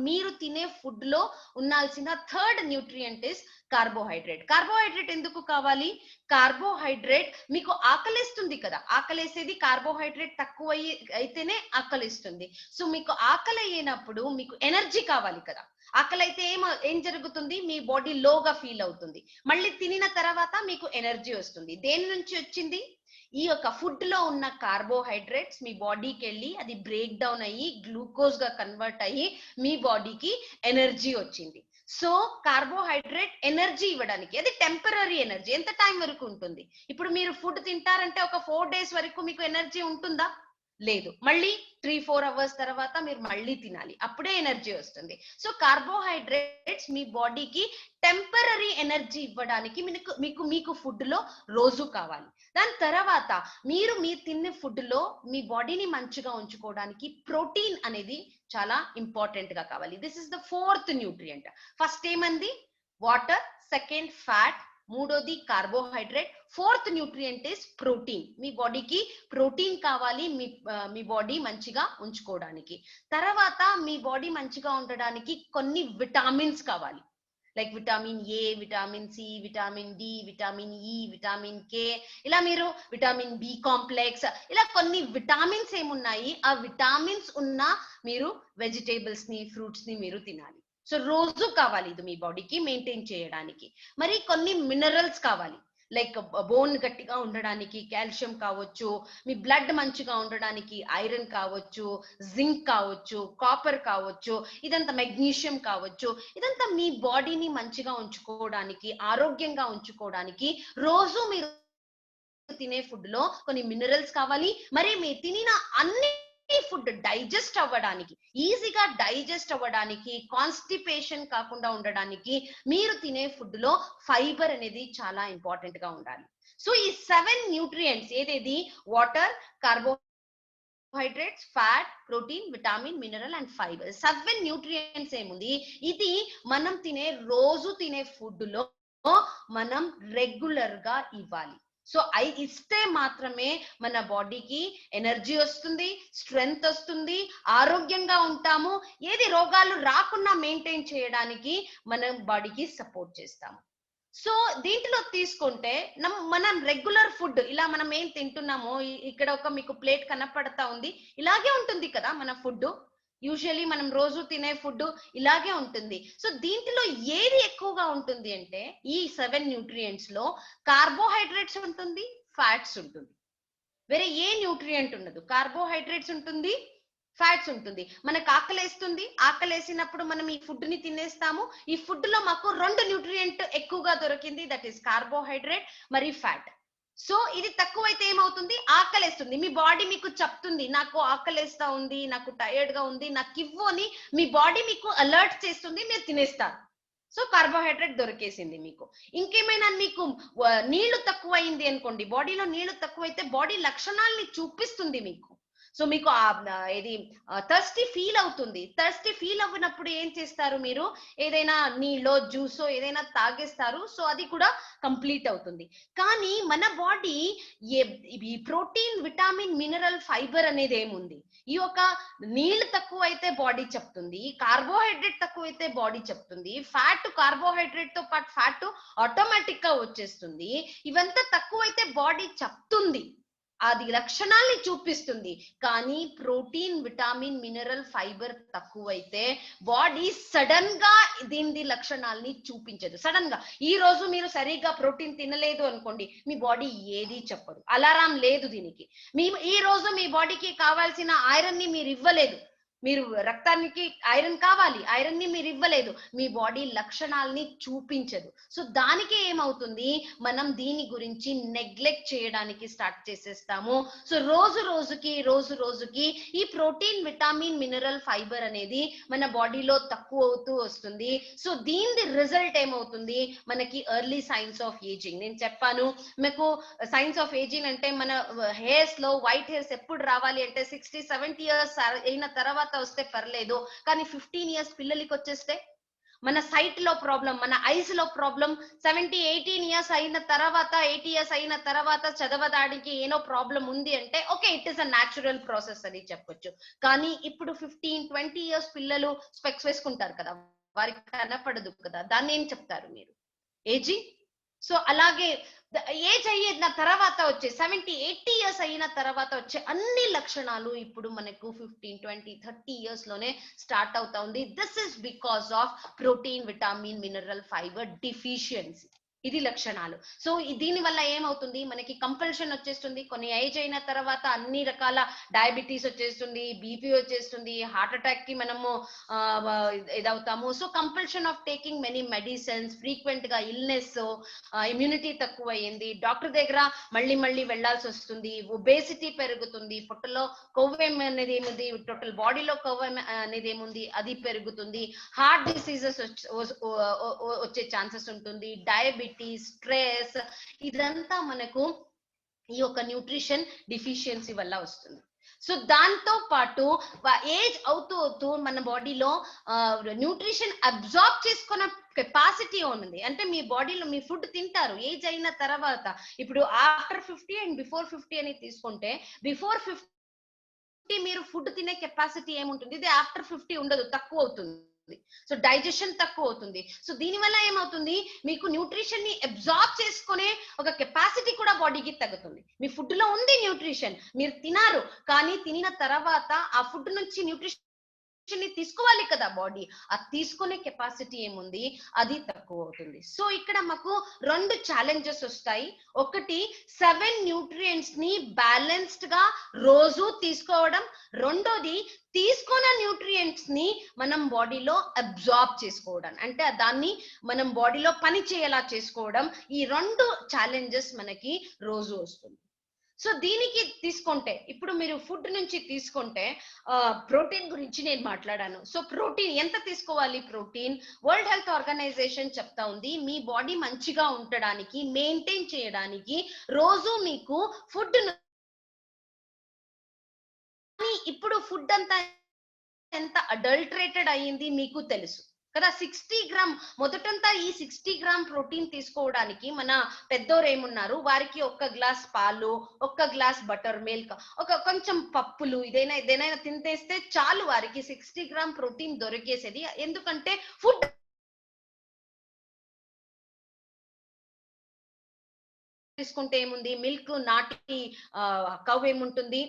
మీరు తినే ఫుడ్ లో ఉండాల్సిన third nutrient is carbohydrate. Carbohydrate ఎందుకు కావాలి, కార్బోహైడ్రేట్ మీకు ఆకలిస్తుంది కదా, ఆకలేసేది కార్బోహైడ్రేట్ తక్కువ అయితేనే ఆకలిస్తుంది. సో మీకు ఆకలి అయినప్పుడు మీకు ఎనర్జీ కావాలి కదా, ఆకలి అయితే ఏం జరుగుతుంది, మీ బాడీ లోగా ఫీల్ అవుతుంది, మళ్ళీ తినిన తర్వాత మీకు ఎనర్జీ వస్తుంది. దేని నుంచి వచ్చింది, ఈ యొక్క ఫుడ్ లో ఉన్న కార్బోహైడ్రేట్స్ మీ బాడీకి వెళ్ళి అది బ్రేక్ డౌన్ అయ్యి గ్లూకోజ్ గా కన్వర్ట్ అయ్యి మీ బాడీకి ఎనర్జీ వచ్చింది. సో కార్బోహైడ్రేట్ ఎనర్జీ ఇవ్వడానికి, అది టెంపరరీ ఎనర్జీ. ఎంత టైం వరకు ఉంటుంది, ఇప్పుడు మీరు ఫుడ్ తింటారంటే ఒక 4 days వరకు మీకు ఎనర్జీ ఉంటుందా, లేదు, మళ్ళీ 3-4 hours తర్వాత మీరు మళ్ళీ తినాలి, అప్పుడే ఎనర్జీ వస్తుంది. సో కార్బోహైడ్రేట్స్ మీ బాడీకి టెంపరరీ ఎనర్జీ ఇవ్వడానికి మీకు ఫుడ్ లో రోజు కావాలి. దాని తర్వాత మీరు తిన్న ఫుడ్ లో మీ బాడీని మంచిగా ఉంచుకోవడానికి ప్రోటీన్ అనేది చాలా ఇంపార్టెంట్ గా కావాలి. This is the fourth nutrient. First ఏమంది, వాటర్, సెకండ్ ఫ్యాట్, మూడోది carbohydrate, fourth nutrient is protein. మీ బాడీకి ప్రోటీన్ కావాలి, మీ బాడీ మంచిగా ఉంచుకోవడానికి. తర్వాత మీ బాడీ మంచిగా ఉండడానికి కొన్ని విటామిన్స్ కావాలి, like vitamin A, vitamin C, vitamin D, vitamin E, vitamin K, ఇలా మీరు విటామిన్ బి కాంప్లెక్స్, ఇలా కొన్ని విటామిన్స్ ఏమున్నాయి, ఆ విటామిన్స్ ఉన్న మీరు వెజిటేబుల్స్ ని, ఫ్రూట్స్ ని మీరు తినాలి. సో రోజు కావాలి ఇది మీ బాడీకి మెయింటైన్ చేయడానికి. మరి కొన్ని మినరల్స్ కావాలి, లైక్ బోన్ గట్టిగా ఉండడానికి కాల్షియం కావచ్చు, మీ బ్లడ్ మంచిగా ఉండడానికి ఐరన్ కావచ్చు, జింక్ కావచ్చు, కాపర్ కావచ్చు, ఇదంతా మెగ్నీషియం కావచ్చు. ఇదంతా మీ బాడీని మంచిగా ఉంచుకోవడానికి, ఆరోగ్యంగా ఉంచుకోవడానికి రోజు మీరు తినే ఫుడ్ లో కొన్ని మినరల్స్ కావాలి. మరి మీ తినిన అన్ని ఫుడ్ డైజెస్ట్ అవ్వడానికి, ఈజీగా డైజెస్ట్ అవ్వడానికి, కాన్స్టిపేషన్ కాకుండా ఉండడానికి మీరు తినే ఫుడ్ లో ఫైబర్ అనేది చాలా ఇంపార్టెంట్ గా ఉండాలి. సో ఈ 7 న్యూట్రియంట్స్ ఏదేది, water, carbohydrates, fat, protein, vitamin, mineral and fibre, 7 nutrients ఏముంది, ఇది మనం రోజు తినే ఫుడ్ లో మనం రెగ్యులర్ గా ఇవ్వాలి. సో ఇస్తే మాత్రమే మన బాడీకి ఎనర్జీ వస్తుంది, స్ట్రెంగ్త్ వస్తుంది, ఆరోగ్యంగా ఉంటాము. ఏది రోగాలు రాకుండా మెయింటైన్ చేయడానికి మనం బాడీకి సపోర్ట్ చేస్తాము. సో దీంట్లో తీసుకుంటే మనం రెగ్యులర్ ఫుడ్ ఇలా మనం ఏం తింటున్నామో, ఇక్కడ ఒక మీకు ప్లేట్ కనపడతా ఉంది, ఇలాగే ఉంటుంది కదా మన ఫుడ్. యూజువల్లీ మనం రోజు తినే ఫుడ్ ఇలాగే ఉంటుంది. సో దీంట్లో ఏది ఎక్కువగా ఉంటుంది అంటే ఈ 7 న్యూట్రియంట్స్ లో కార్బోహైడ్రేట్స్ ఉంటుంది, ఫ్యాట్స్ ఉంటుంది. వేరే ఏ న్యూట్రియంట్ ఉండదు. కార్బోహైడ్రేట్స్ ఉంటుంది, ఫ్యాట్స్ ఉంటుంది. మనకు ఆకలేస్తుంది, ఆకలేసినప్పుడు మనం ఈ ఫుడ్ ని తినేస్తాము. ఈ ఫుడ్ లో మాకు 2 న్యూట్రియంట్ ఎక్కువగా దొరికింది, దట్ ఈస్ కార్బోహైడ్రేట్ మరి ఫ్యాట్. సో ఇది తక్కువైతే ఏమవుతుంది, ఆకలేస్తుంది. మీ బాడీ మీకు చెప్తుంది నాకు ఆకలేస్తా ఉంది, నాకు టైర్డ్ గా ఉంది, నాకు ఇవ్వు అని మీ బాడీ మీకు అలర్ట్ చేస్తుంది, మీరు తినేస్తారు. సో కార్బోహైడ్రేట్ దొరికేసింది మీకు. ఇంకేమైనా మీకు నీళ్లు తక్కువైంది అనుకోండి, బాడీలో నీళ్లు తక్కువైతే బాడీ లక్షణాలని చూపిస్తుంది మీకు. సో మీకు ఇది థర్స్టీ ఫీల్ అవుతుంది. థర్స్టీ ఫీల్ అవ్వనప్పుడు ఏం చేస్తారు, మీరు ఏదైనా నీళ్ళో జ్యూసో ఏదైనా తాగేస్తారు. సో అది కూడా కంప్లీట్ అవుతుంది. కానీ మన బాడీ ఈ ప్రోటీన్, విటమిన్, మినరల్, ఫైబర్ అనేది ఏముంది, ఈ యొక్క నీళ్లు తక్కువైతే బాడీ చెప్తుంది, కార్బోహైడ్రేట్ తక్కువైతే బాడీ చెప్తుంది, ఫ్యాట్ కార్బోహైడ్రేట్ తో పాటు ఫ్యాట్ ఆటోమేటిక్ గా వచ్చేస్తుంది. ఇవంతా తక్కువైతే బాడీ చెప్తుంది, అది లక్షణాల్ని చూపిస్తుంది. కానీ ప్రోటీన్, విటమిన్, మినరల్, ఫైబర్ తక్కువైతే బాడీ సడన్ గా దీని లక్షణాలని చూపించదు. సడన్ గా ఈ రోజు మీరు సరిగ్గా ప్రోటీన్ తినలేదు అనుకోండి, మీ బాడీ ఏది చెప్పదు. అలారం లేదు దీనికి. ఈ రోజు మీ బాడీకి కావాల్సిన ఐరన్ ని మీరు ఇవ్వలేదు, మీరు రక్తానికి ఐరన్ కావాలి, ఐరన్ ని మీరు ఇవ్వలేదు, మీ బాడీ లక్షణాలని చూపించదు. సో దానికి ఏమవుతుంది, మనం దీని గురించి నెగ్లెక్ట్ చేయడానికి స్టార్ట్ చేసేస్తాము. సో రోజు రోజుకి ఈ ప్రోటీన్, విటమిన్, మినరల్, ఫైబర్ అనేది మన బాడీలో తక్కువ అవుతూ వస్తుంది. సో దీని రిజల్ట్ ఏమవుతుంది, మనకి ఎర్లీ సైన్స్ ఆఫ్ ఏజింగ్. నేను చెప్పాను మీకు, సైన్స్ ఆఫ్ ఏజింగ్ అంటే మన హెయిర్స్ లో వైట్ హెయిర్స్ ఎప్పుడు రావాలి అంటే 60-70 ఇయర్స్ అయిన తర్వాత వస్తే పర్లేదు. కానీ 15 ఇయర్స్ పిల్లలకి వచ్చేస్తే మన సైట్ లో ప్రాబ్లం, మన ఐస్ లో ప్రాబ్లం, 70-18 ఇయర్స్ అయిన తర్వాత, 80 ఇయర్స్ అయిన తర్వాత చదవడానికి ఏనో ప్రాబ్లం ఉంది అంటే okay, it is a natural process అని చెప్పొచ్చు. కానీ ఇప్పుడు 15-20 ఇయర్స్ పిల్లలు స్పెక్స్ వేసుకుంటారు కదా, వారికి కనపడదు కదా, దాన్ని ఏం చెప్తారు మీరు, ఏజింగ్. సో అలాగే ఏజ్ అయిన తర్వాత వచ్చే 70-80 ఇయర్స్ అయిన తర్వాత వచ్చే అన్ని లక్షణాలు ఇప్పుడు మనకు 15-20-30 ఇయర్స్ లోనే స్టార్ట్ అవుతా ఉంది. This is because of protein, vitamin, mineral, fibre deficiency. ఇది లక్షణాలు. సో దీని వల్ల ఏమవుతుంది, మనకి కంపల్షన్ వచ్చేస్తుంది. కొన్ని ఏజ్ అయిన తర్వాత అన్ని రకాల డయాబెటీస్ వచ్చేస్తుంది, బీపీ వచ్చేస్తుంది, హార్ట్ అటాక్ కి మనము ఇదవుతాము. So compulsion of taking many medicines, frequent గా ఇల్నెస్, ఇమ్యూనిటీ తక్కువ అయ్యింది, డాక్టర్ దగ్గర మళ్ళీ వెళ్లాల్సి వస్తుంది, ఒబేసిటీ పెరుగుతుంది, పొట్టలో కొవ్వు అనేది ఏముంది, టోటల్ బాడీలో కొవ్వు అనేది ఏముంది అది పెరుగుతుంది, హార్ట్ డిసీజెస్ వచ్చే ఛాన్సెస్ ఉంటుంది, డయాబెటీస్, స్ట్రెస్, ఇదంతా మనకు ఈ యొక్క న్యూట్రిషన్ డిఫిషియన్సీ వల్ల వస్తుంది. సో దాంతో పాటు ఏజ్ అవుతూ మన బాడీలో న్యూట్రిషన్ అబ్జార్బ్ చేసుకున్న కెపాసిటీ ఉంది. అంటే మీ బాడీలో మీ ఫుడ్ తింటారు ఏజ్ అయిన తర్వాత. ఇప్పుడు ఆఫ్టర్ 50 అండ్ బిఫోర్ 50 అని తీసుకుంటే, బిఫోర్ 50 మీరు ఫుడ్ తినే కెపాసిటీ ఏముంటుంది, ఇది ఆఫ్టర్ 50 ఉండదు, తక్కువ అవుతుంది. సో డైజెషన్ తక్కువ అవుతుంది. సో దీని వల్ల ఏమవుతుంది, మీకు న్యూట్రిషన్ ని అబ్జార్బ్ చేసుకునే ఒక కెపాసిటీ కూడా బాడీకి తగ్గుతుంది. మీ ఫుడ్ లో ఉంది న్యూట్రిషన్, మీరు తినారు, కానీ తినిన తర్వాత ఆ ఫుడ్ నుంచి న్యూట్రిషన్ తీసుకోవాలి కదా బాడీ, అది తీసుకునే కెపాసిటీ ఏముంది అది తక్కువ అవుతుంది. సో ఇక్కడ మాకు 2 ఛాలెంజెస్ వస్తాయి. ఒకటి 7 న్యూట్రియంట్స్ ని బ్యాలెన్స్డ్ గా రోజు తీసుకోవడం, రెండోది తీసుకున్న న్యూట్రియంట్స్ ని మనం బాడీలో అబ్జార్బ్ చేసుకోవడం, అంటే దాన్ని మనం బాడీలో పని చేయేలా చేసుకోవడం. ఈ 2 ఛాలెంజెస్ మనకి రోజు వస్తుంది. సో దీనికి తీసుకుంటే, ఇప్పుడు మీరు ఫుడ్ నుంచి తీసుకుంటే ప్రోటీన్ గురించి నేను మాట్లాడాను. సో ప్రోటీన్ ఎంత తీసుకోవాలి, ప్రోటీన్ వరల్డ్ హెల్త్ ఆర్గనైజేషన్ చెప్తా ఉంది, మీ బాడీ మంచిగా ఉండడానికి, మెయింటైన్ చేయడానికి రోజు మీకు ఫుడ్, ఇప్పుడు ఫుడ్ అంతా ఎంత అడల్టరేటెడ్ అయ్యింది మీకు తెలుసు. కదా. 60 గ్రామ్ మొదటంతా ఈ 60 గ్రామ్ ప్రోటీన్ తీసుకోవడానికి మన పెద్దోరు ఏమున్నారు, వారికి 1 గ్లాస్ పాలు, 1 గ్లాస్ బటర్ మిల్క్, కొంచెం పప్పులు ఇదేనైనా తింటేస్తే చాలు వారికి 60 గ్రామ్ ప్రోటీన్ దొరికేసేది. ఎందుకంటే ఫుడ్ తీసుకుంటే ఏముంది, మిల్క్ నాటి కవ్ ఏముంటుంది,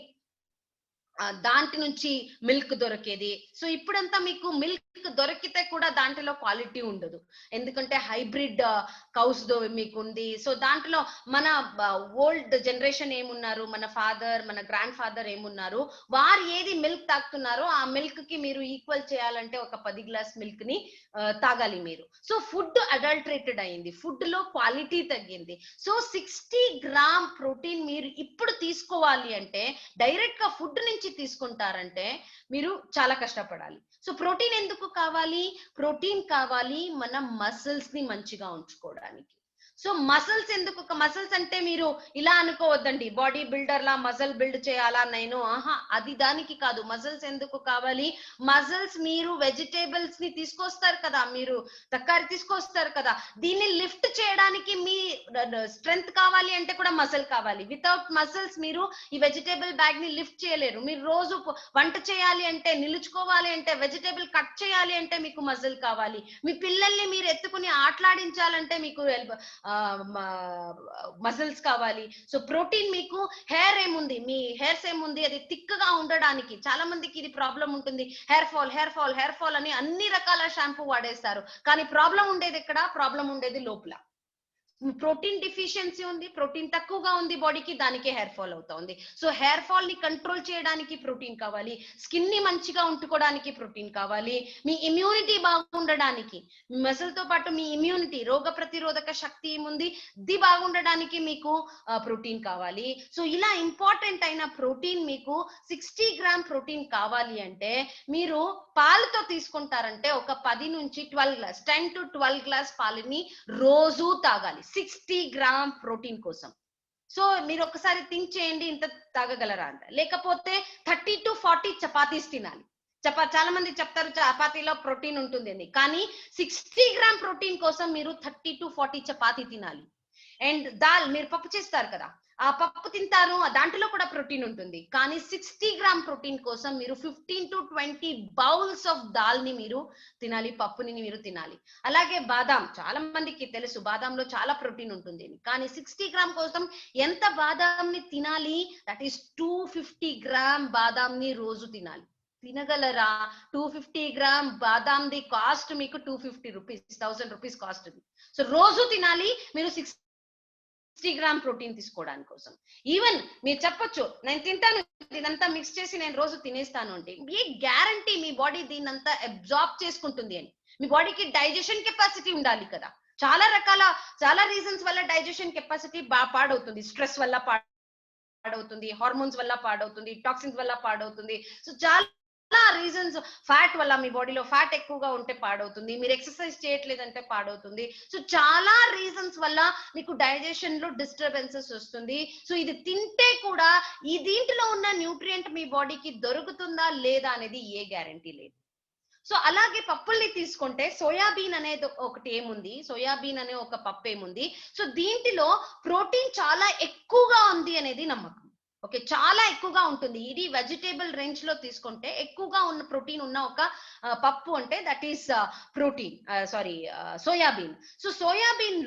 దాంట్ నుంచి మిల్క్ దొరికేది. సో ఇప్పుడంతా మీకు మిల్క్ దొరికితే కూడా దాంట్లో క్వాలిటీ ఉండదు, ఎందుకంటే హైబ్రిడ్ కౌస్ మీకు ఉంది. సో దాంట్లో మన ఓల్డ్ జనరేషన్ ఏమున్నారు, మన ఫాదర్ మన గ్రాండ్ ఫాదర్ ఏమున్నారు, వారు ఏది మిల్క్ తాగుతున్నారో ఆ మిల్క్ కి మీరు ఈక్వల్ చేయాలంటే ఒక 10 గ్లాస్ మిల్క్ ని తాగాలి మీరు. సో ఫుడ్ అడల్టరేటెడ్ అయింది, ఫుడ్ లో క్వాలిటీ తగ్గింది. సో 60 గ్రామ్ ప్రోటీన్ మీరు ఇప్పుడు తీసుకోవాలి అంటే డైరెక్ట్ గా ఫుడ్ నుంచి తీసుకుంటారంటే మీరు చాలా కష్టపడాలి. సో ప్రోటీన్ ఎందుకు కావాలి, ప్రోటీన్ కావాలి మన మసిల్స్ ని మంచిగా ఉంచుకోవడానికి. సో మసిల్స్ ఎందుకు, మసిల్స్ అంటే మీరు ఇలా అనుకోవద్దండి, బాడీ బిల్డర్ లా మజిల్ బిల్డ్ చేయాలా నేను, అది దానికి కాదు. మజిల్స్ ఎందుకు కావాలి, మజిల్స్ మీరు వెజిటేబుల్స్ ని తీసుకొస్తారు కదా, మీరు తరకారి తీసుకొస్తారు కదా, దీన్ని లిఫ్ట్ చేయడానికి మీ స్ట్రెంగ్త్ కావాలి అంటే కూడా మసిల్ కావాలి. వితౌట్ మసిల్స్ మీరు ఈ వెజిటేబుల్ బ్యాగ్ ని లిఫ్ట్ చేయలేరు. మీరు రోజు వంట చేయాలి అంటే, నిలుచుకోవాలి అంటే, వెజిటేబుల్ కట్ చేయాలి అంటే మీకు మసిల్ కావాలి. మీ పిల్లల్ని మీరు ఎత్తుకుని ఆటలాడించాలంటే మీకు మసిల్స్ కావాలి. సో ప్రోటీన్ మీకు హెయిర్ ఏముంది, మీ హెయిర్స్ ఏముంది, అది థిక్ గా ఉండడానికి చాలా మందికి ఇది ప్రాబ్లం ఉంటుంది. హెయిర్ ఫాల్ అని అన్ని రకాల షాంపూ వాడేస్తారు, కానీ ప్రాబ్లం ఉండేది ఎక్కడ, ప్రాబ్లం ఉండేది లోపల. ప్రోటీన్ డిఫిషియన్సీ ఉంది, ప్రోటీన్ తక్కువగా ఉంది బాడీకి, దానికే హెయిర్ ఫాల్ అవుతా ఉంది. సో హెయిర్ ఫాల్ ని కంట్రోల్ చేయడానికి ప్రోటీన్ కావాలి, స్కిన్ ని మంచిగా ఉంటుకోవడానికి ప్రోటీన్ కావాలి, మీ ఇమ్యూనిటీ బాగుండడానికి, మసిల్ తో పాటు మీ ఇమ్యూనిటీ రోగ ప్రతిరోధక శక్తి ఏముంది ఇది బాగుండడానికి మీకు ప్రోటీన్ కావాలి. సో ఇలా ఇంపార్టెంట్ అయిన ప్రోటీన్ మీకు 60 గ్రామ్ ప్రోటీన్ కావాలి అంటే మీరు పాలతో తీసుకుంటారంటే ఒక 10 నుంచి 12 గ్లాస్ 10 to 12 గ్లాస్ పాలని రోజు తాగాలి 60 గ్రామ్ ప్రోటీన్ కోసం. సో మీరు ఒకసారి థింక్ చేయండి, ఇంత తాగగలరా అంట. లేకపోతే 30 to 40 చపాతీస్ తినాలి. చాలా మంది చెప్తారు చపాతీలో ప్రోటీన్ ఉంటుంది అని, కానీ 60 గ్రామ్ ప్రోటీన్ కోసం మీరు 30 to 40 చపాతీ తినాలి. అండ్ దాల్, మీరు పప్పు చేస్తారు కదా, ఆ పప్పు తింటారు, దాంట్లో కూడా ప్రోటీన్ ఉంటుంది, కానీ 60 గ్రామ్ ప్రోటీన్ కోసం మీరు 15 to 20 బౌల్స్ ఆఫ్ దాల్ ని మీరు తినాలి, పప్పుని మీరు తినాలి. అలాగే బాదాం, చాలా మందికి తెలుసు బాదాంలో చాలా ప్రోటీన్ ఉంటుంది, కానీ 60 గ్రామ్ కోసం ఎంత బాదాం ని తినాలి, దట్ ఈస్ 250 గ్రామ్ బాదాం ని రోజు తినాలి. తినగలరా? 250 గ్రామ్ బాదాం ది కాస్ట్ మీకు 250 రూపీస్, 1000 రూపీస్ కాస్ట్. సో రోజు తినాలి మీరు 60 గ్రామ్ ప్రోటీన్ తీసుకోవడానికి కోసం. ఈవెన్ మీరు చెప్పొచ్చు నేను తింటాను దీనంతా మిక్స్ చేసి నేను రోజు తినేస్తాను అంటే, ఏ గ్యారంటీ మీ బాడీ దీనంతా అబ్జార్బ్ చేసుకుంటుంది అని? మీ బాడీకి డైజెషన్ కెపాసిటీ ఉండాలి కదా. చాలా రీజన్స్ వల్ల డైజెషన్ కెపాసిటీ పాడవుతుంది. స్ట్రెస్ వల్ల పాడవుతుంది, హార్మోన్స్ వల్ల పాడవుతుంది, టాక్సిన్స్ వల్ల పాడవుతుంది. సో చాలా రీజన్స్, ఫ్యాట్ వల్ల, మీ బాడీలో ఫ్యాట్ ఎక్కువగా ఉంటే పాడవుతుంది, మీరు ఎక్సర్సైజ్ చేయట్లేదంటే పాడవుతుంది. సో చాలా రీజన్స్ వల్ల మీకు డైజెషన్ లో డిస్టర్బెన్సెస్ వస్తుంది. సో ఇది తింటే కూడా ఈ దీంట్లో ఉన్న న్యూట్రియంట్ మీ బాడీకి దొరుకుతుందా లేదా అనేది ఏ గ్యారంటీ లేదు. సో అలాగే పప్పుల్ని తీసుకుంటే సోయాబీన్ అనేది ఒకటి ఏముంది, సోయాబీన్ అనే ఒక పప్పు ఏముంది, సో దీంట్లో ప్రోటీన్ చాలా ఎక్కువగా ఉంది అనేది నమ్మకం. ఓకే, చాలా ఎక్కువగా ఉంటుంది. ఇది వెజిటేబుల్ రేంజ్ లో తీసుకుంటే ఎక్కువగా ఉన్న ప్రోటీన్ ఉన్న ఒక పప్పు అంటే that is protein soybean. So soybean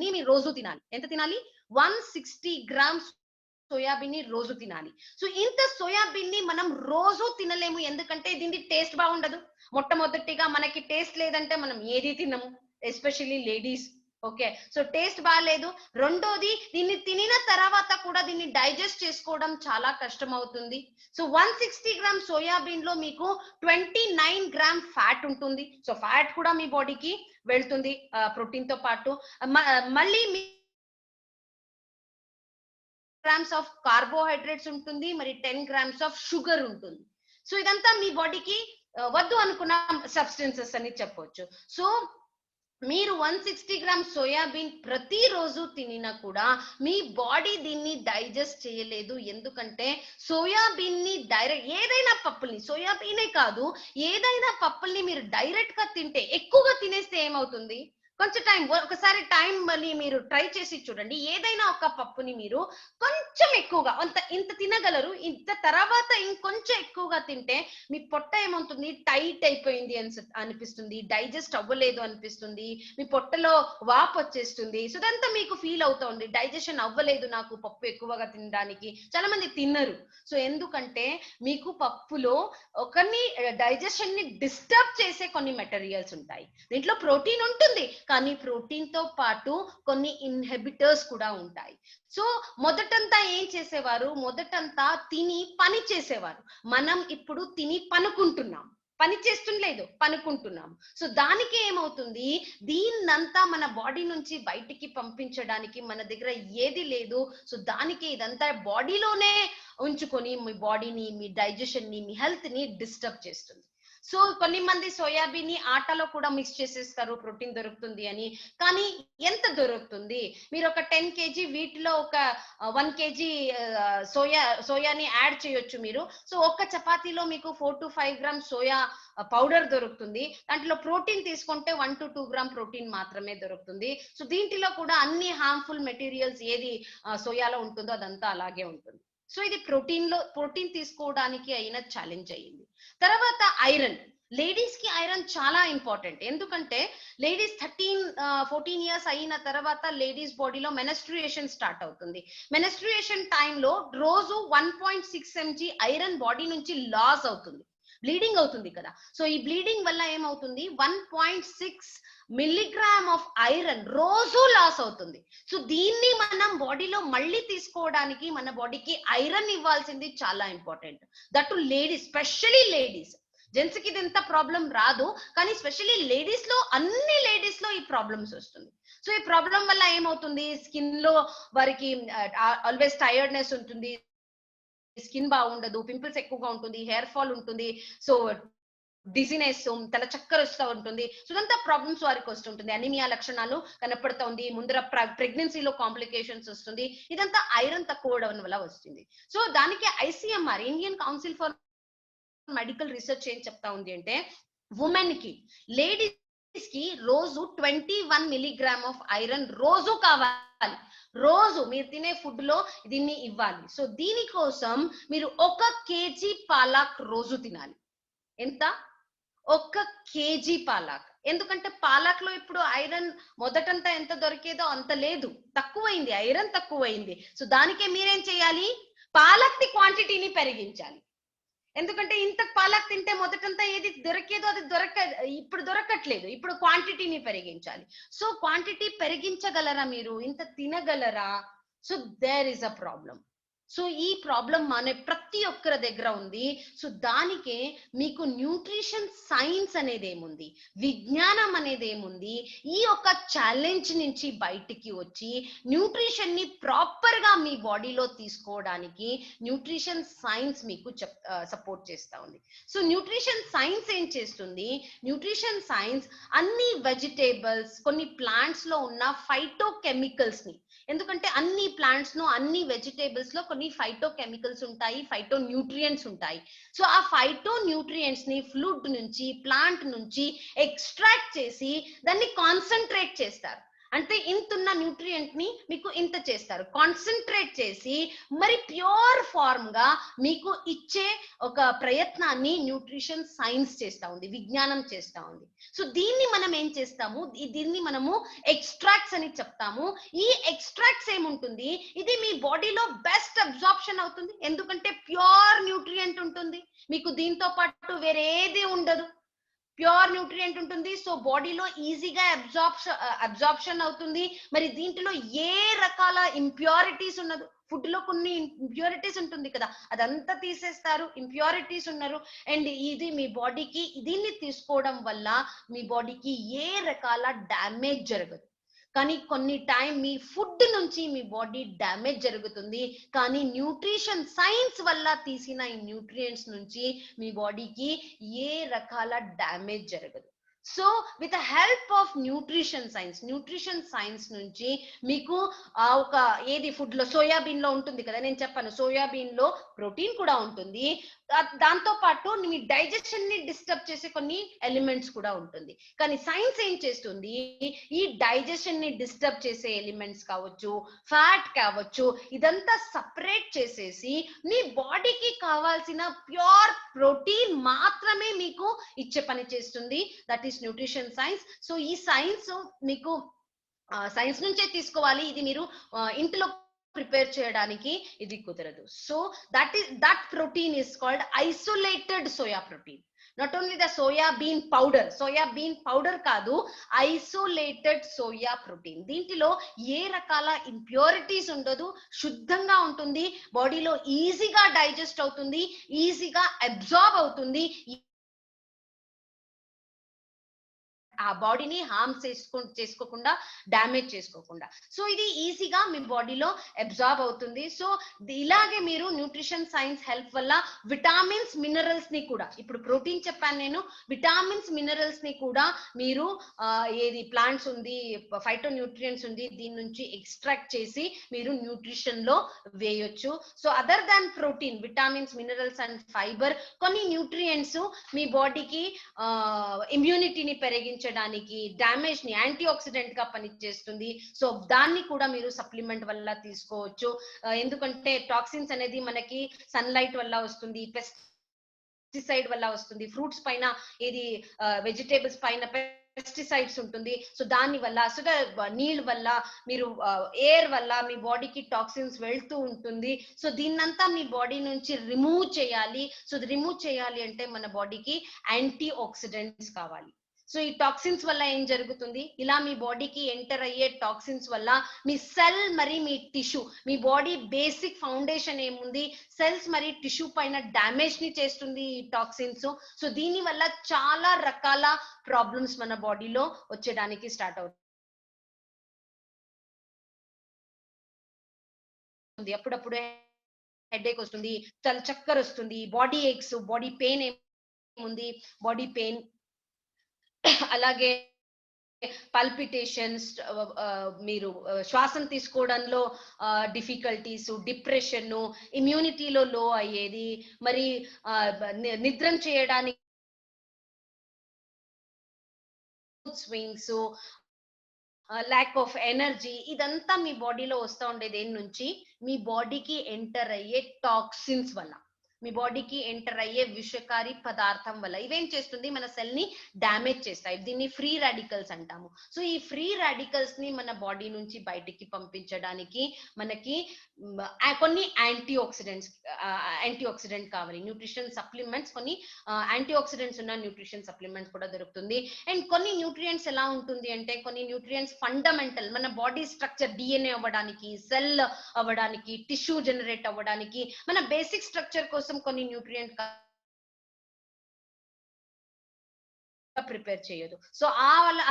ని మీరు రోజు తినాలి. ఎంత తినాలి? 160 గ్రామ్స్ సోయాబీన్ ని రోజు తినాలి. సో ఇంత సోయాబీన్ ని మనం రోజు తినలేము, ఎందుకంటే దీని టేస్ట్ బాగుండదు. మొట్టమొదటిగా మనకి టేస్ట్ లేదంటే మనం ఏది తినము, especially ladies. Okay, so taste బాగాలేదు. రెండోది, దీన్ని తినిన తర్వాత కూడా దీన్ని డైజెస్ట్ చేసుకోవడం చాలా కష్టం అవుతుంది. సో 160 గ్రామ్ సోయాబీన్ లో మీకు 29 గ్రామ్ ఫ్యాట్ ఉంటుంది. సో ఫ్యాట్ కూడా మీ బాడీకి వెళ్తుంది ప్రోటీన్ తో పాటు. మళ్ళీ గ్రామ్స్ ఆఫ్ కార్బోహైడ్రేట్స్ ఉంటుంది, మరి 10 గ్రామ్స్ ఆఫ్ షుగర్ ఉంటుంది. సో ఇదంతా మీ బాడీకి వద్దు అనుకున్న సబ్స్టెన్సెస్ అని చెప్పొచ్చు. సో మీరు 160 గ్రామ్ సోయాబీన్ ప్రతిరోజు తినినా కూడా మీ బాడీ దీన్ని డైజెస్ట్ చేయలేదు. ఎందుకంటే సోయాబీన్ ని డైరెక్ట్, ఏదైనా పప్పుల్ని, సోయాబీనే కాదు ఏదైనా పప్పుల్ని మీరు డైరెక్ట్ గా తింటే, ఎక్కువగా తినేస్తే ఏమవుతుంది, కొంచెం ఒకసారి టైం మళ్ళీ మీరు ట్రై చేసి చూడండి. ఏదైనా ఒక పప్పుని మీరు కొంచెం ఎక్కువగా, ఇంత తినగలరు, ఇంత తర్వాత ఇంకొంచెం ఎక్కువగా తింటే మీ పొట్ట ఏమవుతుంది, టైట్ అయిపోయింది అనిపిస్తుంది, డైజెస్ట్ అవ్వలేదు అనిపిస్తుంది, మీ పొట్టలో వాపు వచ్చేస్తుంది. సో ఇదంతా మీకు ఫీల్ అవుతుంది, డైజెషన్ అవ్వలేదు నాకు పప్పు ఎక్కువగా తినడానికి. చాలా మంది తిన్నరు. సో ఎందుకంటే మీకు పప్పులో కొన్ని డైజెషన్ ని డిస్టర్బ్ చేసే కొన్ని మెటీరియల్స్ ఉంటాయి. దీంట్లో ప్రోటీన్ ఉంటుంది, కానీ ప్రోటీన్ తో పాటు కొన్ని ఇన్హిబిటర్స్ కూడా ఉంటాయి. సో మొదటంతా ఏం చేసేవారు, మొదటంతా తిని పని చేసేవారు. మనం ఇప్పుడు తిని పనుకుంటున్నాం, పని చేస్తుండలేదు, పనుకుంటున్నాం. సో దానికి ఏమవుతుంది, దీన్నంతా మన బాడీ నుంచి బయటికి పంపించడానికి మన దగ్గర ఏది లేదు. సో దానికి ఇదంతా బాడీలోనే ఉంచుకొని మీ బాడీని, మీ డైజెషన్ ని, మీ హెల్త్ ని డిస్టర్బ్ చేస్తుంది. సో కొన్ని మంది సోయాబీన్ ని ఆటలో కూడా మిక్స్ చేసేస్తారు ప్రోటీన్ దొరుకుతుంది అని. కానీ ఎంత దొరుకుతుంది, మీరు ఒక 10 kg వీటిలో ఒక 1 kg సోయాని యాడ్ చేయొచ్చు మీరు. సో ఒక్క చపాతీలో మీకు 4 to 5 గ్రామ్ సోయా పౌడర్ దొరుకుతుంది. దాంట్లో ప్రోటీన్ తీసుకుంటే 1 to 2 గ్రామ్ ప్రోటీన్ మాత్రమే దొరుకుతుంది. సో దీంట్లో కూడా అన్ని హార్మ్ఫుల్ మెటీరియల్స్ ఏది సోయాలో ఉంటుందో అదంతా అలాగే ఉంటుంది. సో ఇది ప్రోటీన్ తీసుకోవడానికి అయిన ఛాలెంజ్ అయ్యింది. తర్వాత ఐరన్, లేడీస్ కి ఐరన్ చాలా ఇంపార్టెంట్. ఎందుకంటే లేడీస్ 14 ఇయర్స్ అయిన తర్వాత లేడీస్ బాడీలో మెనస్ట్రుయేషన్ స్టార్ట్ అవుతుంది. మెనస్ట్రుయేషన్ టైంలో రోజు 1.6 mg ఐరన్ బాడీ నుంచి లాస్ అవుతుంది, బ్లీడింగ్ అవుతుంది కదా. సో ఈ బ్లీడింగ్ వల్ల ఏమవుతుంది, 1.6 మిల్లీగ్రామ్ ఆఫ్ ఐరన్ రోజు లాస్ అవుతుంది. సో దీన్ని మనం బాడీలో మళ్ళీ తీసుకోవడానికి మన బాడీకి ఐరన్ ఇవ్వాల్సింది చాలా important. That to ladies, especially ladies. Gents కి ఇంత ప్రాబ్లం రాదు, కానీ స్పెషలీ లేడీస్ లో, అన్ని లేడీస్ లో ఈ ప్రాబ్లమ్స్ వస్తుంది. సో ఈ ప్రాబ్లం వల్ల ఏమవుతుంది, స్కిన్ లో వారికి ఆల్వేస్ టైర్డ్నెస్ ఉంటుంది, స్కిన్ బాగుండదు, పింపుల్స్ ఎక్కువగా ఉంటుంది, హెయిర్ ఫాల్ ఉంటుంది, సో డిజినెస్, తల చక్కర వస్తూ ఉంటుంది. సో ఇదంతా ప్రాబ్లమ్స్ వారికి వస్తుంటుంది, అనిమియా లక్షణాలు కనపడుతుంది, ముందర ప్రెగ్నెన్సీలో కాంప్లికేషన్స్ వస్తుంది. ఇదంతా ఐరన్ తక్కువ అవడం వల్ల వస్తుంది. సో దానికి ICMR, Indian council for medical research ఏం చెప్తా ఉంది అంటే, ఉమెన్ కి, లేడీస్ కి రోజు 21 మిల్లీగ్రామ్ ఆఫ్ ఐరన్ రోజు కావాలి. రోజు మీరు తినే ఫుడ్ లో దీన్ని ఇవ్వాలి. సో దీనికోసం మీరు 1 kg పాలక్ రోజు తినాలి. ఎంత, 1 kg పాలక్. ఎందుకంటే పాలక్ లో ఇప్పుడు ఐరన్ మొదటంతా ఎంత దొరికేదో అంత లేదు, తక్కువైంది, ఐరన్ తక్కువైంది. సో దానికే మీరేం చేయాలి, పాలక్ ని క్వాంటిటీని పెరిగించాలి. ఎందుకంటే ఇంత పాలక్ తింటే మొదటంతా ఏది దొరికేదో అది ఇప్పుడు దొరకట్లేదు, ఇప్పుడు క్వాంటిటీని పెరిగించాలి. సో క్వాంటిటీ పెరిగించగలరా మీరు, ఇంత తినగలరా? So there is a problem. So ఈ ప్రాబ్లం మన ప్రతి ఒక్కరి దగ్గర ఉంది. సో దానికే మీకు న్యూట్రిషన్ సైన్స్ అనేది ఏముంది, విజ్ఞానం అనేది ఏముంది, ఈ యొక్క ఛాలెంజ్ నుంచి బయటికి వచ్చి న్యూట్రిషన్ ని ప్రాపర్ గా మీ బాడీలో తీసుకోవడానికి న్యూట్రిషన్ సైన్స్ మీకు సపోర్ట్ చేస్తా ఉంది. సో న్యూట్రిషన్ సైన్స్ ఏం చేస్తుంది, న్యూట్రిషన్ సైన్స్ అన్ని వెజిటేబుల్స్, కొన్ని ప్లాంట్స్ లో ఉన్న ఫైటో కెమికల్స్ ని, ఎందుకంటే అన్ని ప్లాంట్స్ లో, అన్ని వెజిటేబుల్స్ లో కొన్ని ఫైటో కెమికల్స్ ఉంటాయి, ఫైటో న్యూట్రియంట్స్ ఉంటాయి. సో ఆ ఫైటో న్యూట్రియంట్స్ ని ఫ్లూడ్ నుంచి, ప్లాంట్ నుంచి ఎక్స్ట్రాక్ట్ చేసి దాన్ని కాన్సన్ట్రేట్ చేస్తారు. అంటే ఇంతున్న న్యూట్రియంట్ ని మీకు ఇంత చేస్తారు, కాన్సన్ట్రేట్ చేసి మరి ప్యూర్ ఫార్మ్ గా మీకు ఇచ్చే ఒక ప్రయత్నాన్ని న్యూట్రిషన్ సైన్స్ చేస్తా ఉంది, విజ్ఞానం చేస్తా ఉంది. సో దీన్ని మనం ఏం చేస్తాము, దీన్ని మనము ఎక్స్ట్రాక్ట్స్ అని చెప్తాము. ఈ ఎక్స్ట్రాక్ట్స్ ఏముంటుంది, ఇది మీ బాడీలో బెస్ట్ అబ్జార్ప్షన్ అవుతుంది, ఎందుకంటే ప్యూర్ న్యూట్రియంట్ ఉంటుంది, మీకు దీంతో పాటు వేరేది ఉండదు, ప్యూర్ న్యూట్రియంట్ ఉంటుంది. సో బాడీలో ఈజీగా అబ్జార్ప్షన్ అవుతుంది. మరి దీంట్లో ఏ రకాల ఇంప్యూరిటీస్ ఉన్నదు, ఫుడ్ లో కొన్ని ఇంప్యూరిటీస్ ఉంటుంది కదా, అదంతా తీసేస్తారు, ఇంప్యూరిటీస్ ఉన్నారు. అండ్ ఇది మీ బాడీకి, దీన్ని తీసుకోవడం వల్ల మీ బాడీకి ఏ రకాల డ్యామేజ్ జరగదు. కానీ కొన్ని టైం మీ ఫుడ్ నుంచి మీ బాడీ డ్యామేజ్ జరుగుతుంది, కానీ న్యూట్రిషన్ సైన్స్ వల్ల తీసిన ఈ న్యూట్రియంట్స్ నుంచి మీ బాడీకి ఏ రకాల డ్యామేజ్ జరగదు. So with the help of nutrition science నుంచి మీకు ఒక ఏది ఫుడ్ లో సోయాబీన్ లో ఉంటుంది కదా, నేను చెప్పాను సోయాబీన్ లో ప్రోటీన్ కూడా ఉంటుంది, దాంతో పాటు మీ డైజెషన్ ని డిస్టర్బ్ చేసే కొన్ని ఎలిమెంట్స్ కూడా ఉంటుంది. కానీ సైన్స్ ఏం చేస్తుంది, ఈ డైజెషన్ ని డిస్టర్బ్ చేసే ఎలిమెంట్స్ కావచ్చు, ఫ్యాట్ కావచ్చు, ఇదంతా సపరేట్ చేసేసి మీ బాడీకి కావాల్సిన ప్యూర్ ప్రోటీన్ మాత్రమే మీకు ఇచ్చే పని చేస్తుంది. That is nutrition science. So ఈ సైన్స్ మీకు సైన్స్ నుంచే తీసుకోవాలి, ఇది మీరు ఇంట్లో ప్రిపేర్ చేయడానికి ఇది కుదరదు. So that protein is called isolated soya protein. Not only the soybean powder కాదు, ఐసోలేటెడ్ సోయా ప్రోటీన్. దీంట్లో ఏ రకాల ఇంప్యూరిటీస్ ఉండదు, శుద్ధంగా ఉంటుంది, బాడీలో ఈజీగా డైజెస్ట్ అవుతుంది, ఈజీగా అబ్జార్బ్ అవుతుంది, ఆ బాడీని హార్మ్ చేసుకోకుండా, డ్యామేజ్ చేసుకోకుండా. సో ఇది ఈజీగా మీ బాడీలో అబ్జార్బ్ అవుతుంది. సో ఇలాగే మీరు న్యూట్రిషన్ సైన్స్ హెల్ప్ వల్ల విటామిన్స్ మినరల్స్ ని కూడా, ఇప్పుడు ప్రోటీన్ చెప్పాను నేను, విటామిన్స్ మినరల్స్ ని కూడా మీరు ఏది ప్లాంట్స్ ఉంది, ఫైటో న్యూట్రియంట్స్ ఉంది, దీని నుంచి ఎక్స్ట్రాక్ట్ చేసి మీరు న్యూట్రిషన్ లో వేయొచ్చు. So other than protein, vitamins minerals and fibre, కొన్ని న్యూట్రియంట్స్ మీ బాడీకి ఇమ్యూనిటీని పెరిగించడానికి, డ్యామేజ్ ని యాంటీ ఆక్సిడెంట్ గా పనిచేస్తుంది. సో దాన్ని కూడా మీరు సప్లిమెంట్ వల్ల తీసుకోవచ్చు. ఎందుకంటే టాక్సిన్స్ అనేది మనకి సన్లైట్ వల్ల వస్తుంది, పెస్టిసైడ్ వల్ల వస్తుంది, ఫ్రూట్స్ పైన ఏది వెజిటేబుల్స్ పైన పెస్టిసైడ్స్ ఉంటుంది. సో దాని వల్ల, సో నీళ్ళ వల్ల, మీరు ఎయిర్ వల్ల మీ బాడీకి టాక్సిన్స్ వెళ్తూ ఉంటుంది. సో దీన్నంతా మీ బాడీ నుంచి రిమూవ్ చేయాలి. సో రిమూవ్ చేయాలి అంటే మన బాడీకి యాంటీ ఆక్సిడెంట్స్ కావాలి. సో ఈ టాక్సిన్స్ వల్ల ఏం జరుగుతుంది, ఇలా మీ బాడీకి ఎంటర్ అయ్యే టాక్సిన్స్ వల్ల మీ సెల్ మరి మీ టిష్యూ, మీ బాడీ బేసిక్ ఫౌండేషన్ ఏముంది, సెల్స్ మరి టిష్యూ పైన డ్యామేజ్ ని చేస్తుంది ఈ టాక్సిన్స్. సో దీని వల్ల చాలా రకాల ప్రాబ్లమ్స్ మన బాడీలో వచ్చేయడానికి స్టార్ట్ అవుతుంది. అప్పుడప్పుడు హెడేక్ వస్తుంది, చాలా చక్కర వస్తుంది, బాడీ ఏక్స్, బాడీ పెయిన్ ఏముంది, బాడీ పెయిన్, అలాగే పల్పిటేషన్స్, మీరు శ్వాసం తీసుకోవడంలో డిఫికల్టీస్, డిప్రెషన్, ఇమ్యూనిటీలో లో అయ్యేది, మరి నిద్ర చేయడానికి స్వింగ్స్, ల్యాక్ ఆఫ్ ఎనర్జీ, ఇదంతా మీ బాడీలో వస్తూ ఉండేది దేని నుంచి, మీ బాడీకి ఎంటర్ అయ్యే టాక్సిన్స్ వల్ల, మీ బాడీకి ఎంటర్ అయ్యే విషకారి పదార్థం వల్ల. ఇవేం చేస్తుంది, మన సెల్ ని డ్యామేజ్ చేస్తాయి. దీన్ని ఫ్రీ రాడికల్స్ అంటాము. సో ఈ ఫ్రీ రాడికల్స్ ని మన బాడీ నుంచి బయటికి పంపించడానికి మనకి కొన్ని యాంటీ ఆక్సిడెంట్ కావాలి. న్యూట్రిషన్ సప్లిమెంట్స్, కొన్ని యాంటీ ఆక్సిడెంట్స్ ఉన్న న్యూట్రిషన్ సప్లిమెంట్స్ కూడా దొరుకుతుంది. అండ్ కొన్ని న్యూట్రియంట్స్ ఎలా ఉంటుంది అంటే, కొన్ని న్యూట్రియంట్స్ ఫండమెంటల్, మన బాడీ స్ట్రక్చర్, డిఎన్ఏ అవ్వడానికి, సెల్ అవ్వడానికి, టిష్యూ జనరేట్ అవ్వడానికి, మన బేసిక్ స్ట్రక్చర్ కోసం కొన్ని న్యూట్రియంట్ ప్రిపేర్ చేయదు. సో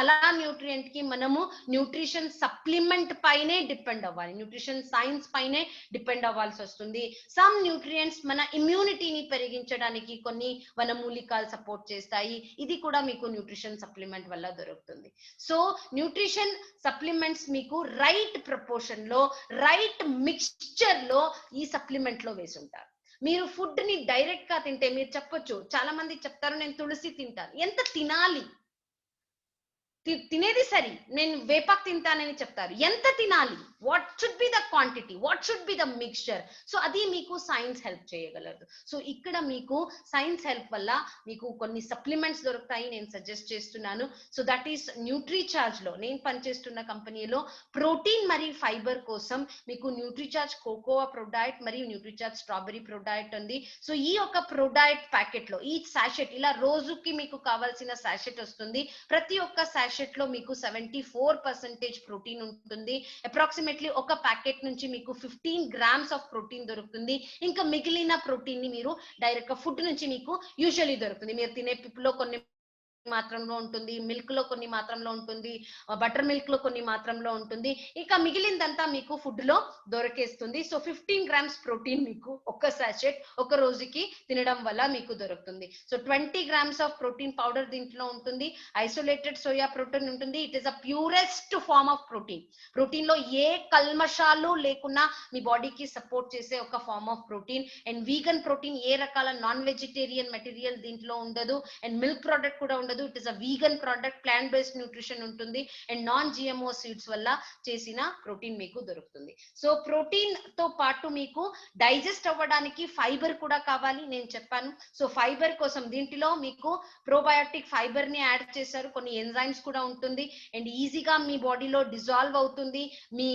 అలా న్యూట్రియంట్ కి మనము న్యూట్రిషన్ సప్లిమెంట్ పైనే డిపెండ్ అవ్వాలి, న్యూట్రిషన్ సైన్స్ పైనే డిపెండ్ అవ్వాల్సి వస్తుంది. సమ్ న్యూట్రియంట్స్ మన ఇమ్యూనిటీని పెరిగించడానికి కొన్ని వనమూలికలు సపోర్ట్ చేస్తాయి, ఇది కూడా మీకు న్యూట్రిషన్ సప్లిమెంట్ వల్ల దొరుకుతుంది. సో న్యూట్రిషన్ సప్లిమెంట్స్ మీకు రైట్ ప్రపోర్షన్ లో, రైట్ మిక్స్చర్ లో ఈ సప్లిమెంట్ లో వేసి ఉంటారు. మీరు ఫుడ్ ని డైరెక్ట్ గా తింటే, మీరు చెప్పొచ్చు, చాలా మంది చెప్తారు నేను తులసి తింటాను, ఎంత తినాలి, తినేది సరి, నేను వేపాకు తింటానని చెప్తారు, ఎంత తినాలి, what should be the quantity, what should be the mixture. So అది మీకు సైన్స్ హెల్ప్ చేయగలదు. సో ఇక్కడ మీకు సైన్స్ హెల్ప్ వల్ల మీకు కొన్ని సప్లిమెంట్స్ దొరుకుతాయి, నేను సజెస్ట్ చేస్తున్నాను. సో దట్ ఈస్ న్యూట్రీచార్జ్ లో, నేను పనిచేస్తున్న కంపెనీలో ప్రోటీన్ మరియు ఫైబర్ కోసం మీకు న్యూట్రీచార్జ్ కోకోవా ప్రొడక్ట్ మరియు న్యూట్రీచార్జ్ స్ట్రాబెరీ ప్రొడక్ట్ ఉంది. సో ఈ యొక్క ప్రొడక్ట్ ప్యాకెట్ లో ఈ సాషెట్, ఇలా రోజుకి మీకు కావాల్సిన సాషెట్ వస్తుంది. ప్రతి ఒక్క సాషెట్ లో మీకు 74% ప్రోటీన్ ఉంటుంది. అప్రాక్సిమేట్లీ ఒక ప్యాకెట్ నుంచి మీకు 15 గ్రామ్స్ ఆఫ్ ప్రోటీన్ దొరుకుతుంది. ఇంకా మిగిలిన ప్రోటీన్ ని మీరు డైరెక్ట్ గా ఫుడ్ నుంచి మీకు యూజువల్లీ దొరుకుతుంది. మీరు తినే పిప్పులో కొన్ని మాత్రంలో ఉంటుంది, మిల్క్ లో కొన్ని మాత్రంలో ఉంటుంది, బటర్ మిల్క్ లో కొన్ని మాత్రంలో ఉంటుంది. ఇక మిగిలిందంతా మీకు ఫుడ్ లో దొరికేస్తుంది. సో 15 గ్రామ్స్ ప్రోటీన్ మీకు ఒక్క సాచెట్ ఒక రోజుకి తినడం వల్ల మీకు దొరుకుతుంది. So 20 grams of protein powder దీంట్లో ఉంటుంది. ఐసోలేటెడ్ సోయా ప్రోటీన్ ఉంటుంది. It is a purest form of protein. Protein లో ఏ కల్మషాలు లేకుండా మీ బాడీకి సపోర్ట్ చేసే ఒక form of protein. And vegan protein, ఏ రకాల నాన్ వెజిటేరియన్ మెటీరియల్ దీంట్లో ఉండదు. అండ్ మిల్క్ ప్రోడక్ట్ కూడా ఉండదు. It is a vegan product, plant based nutrition ఉంటుంది. అండ్ నాన్ జిఎంఓ సీడ్స్ వల్ల చేసిన ప్రోటీన్ మీకు దొరుకుతుంది. సో ప్రోటీన్ తో పాటు మీకు డైజెస్ట్ అవ్వడానికి ఫైబర్ కూడా కావాలి, నేను చెప్పాను. సో ఫైబర్ కోసం దీంట్లో మీకు ప్రోబయోటిక్ ఫైబర్ ని యాడ్ చేశారు, కొన్ని ఎంజైమ్స్ కూడా ఉంటుంది. అండ్ ఈజీగా మీ బాడీలో డిజాల్వ్ అవుతుంది, మీ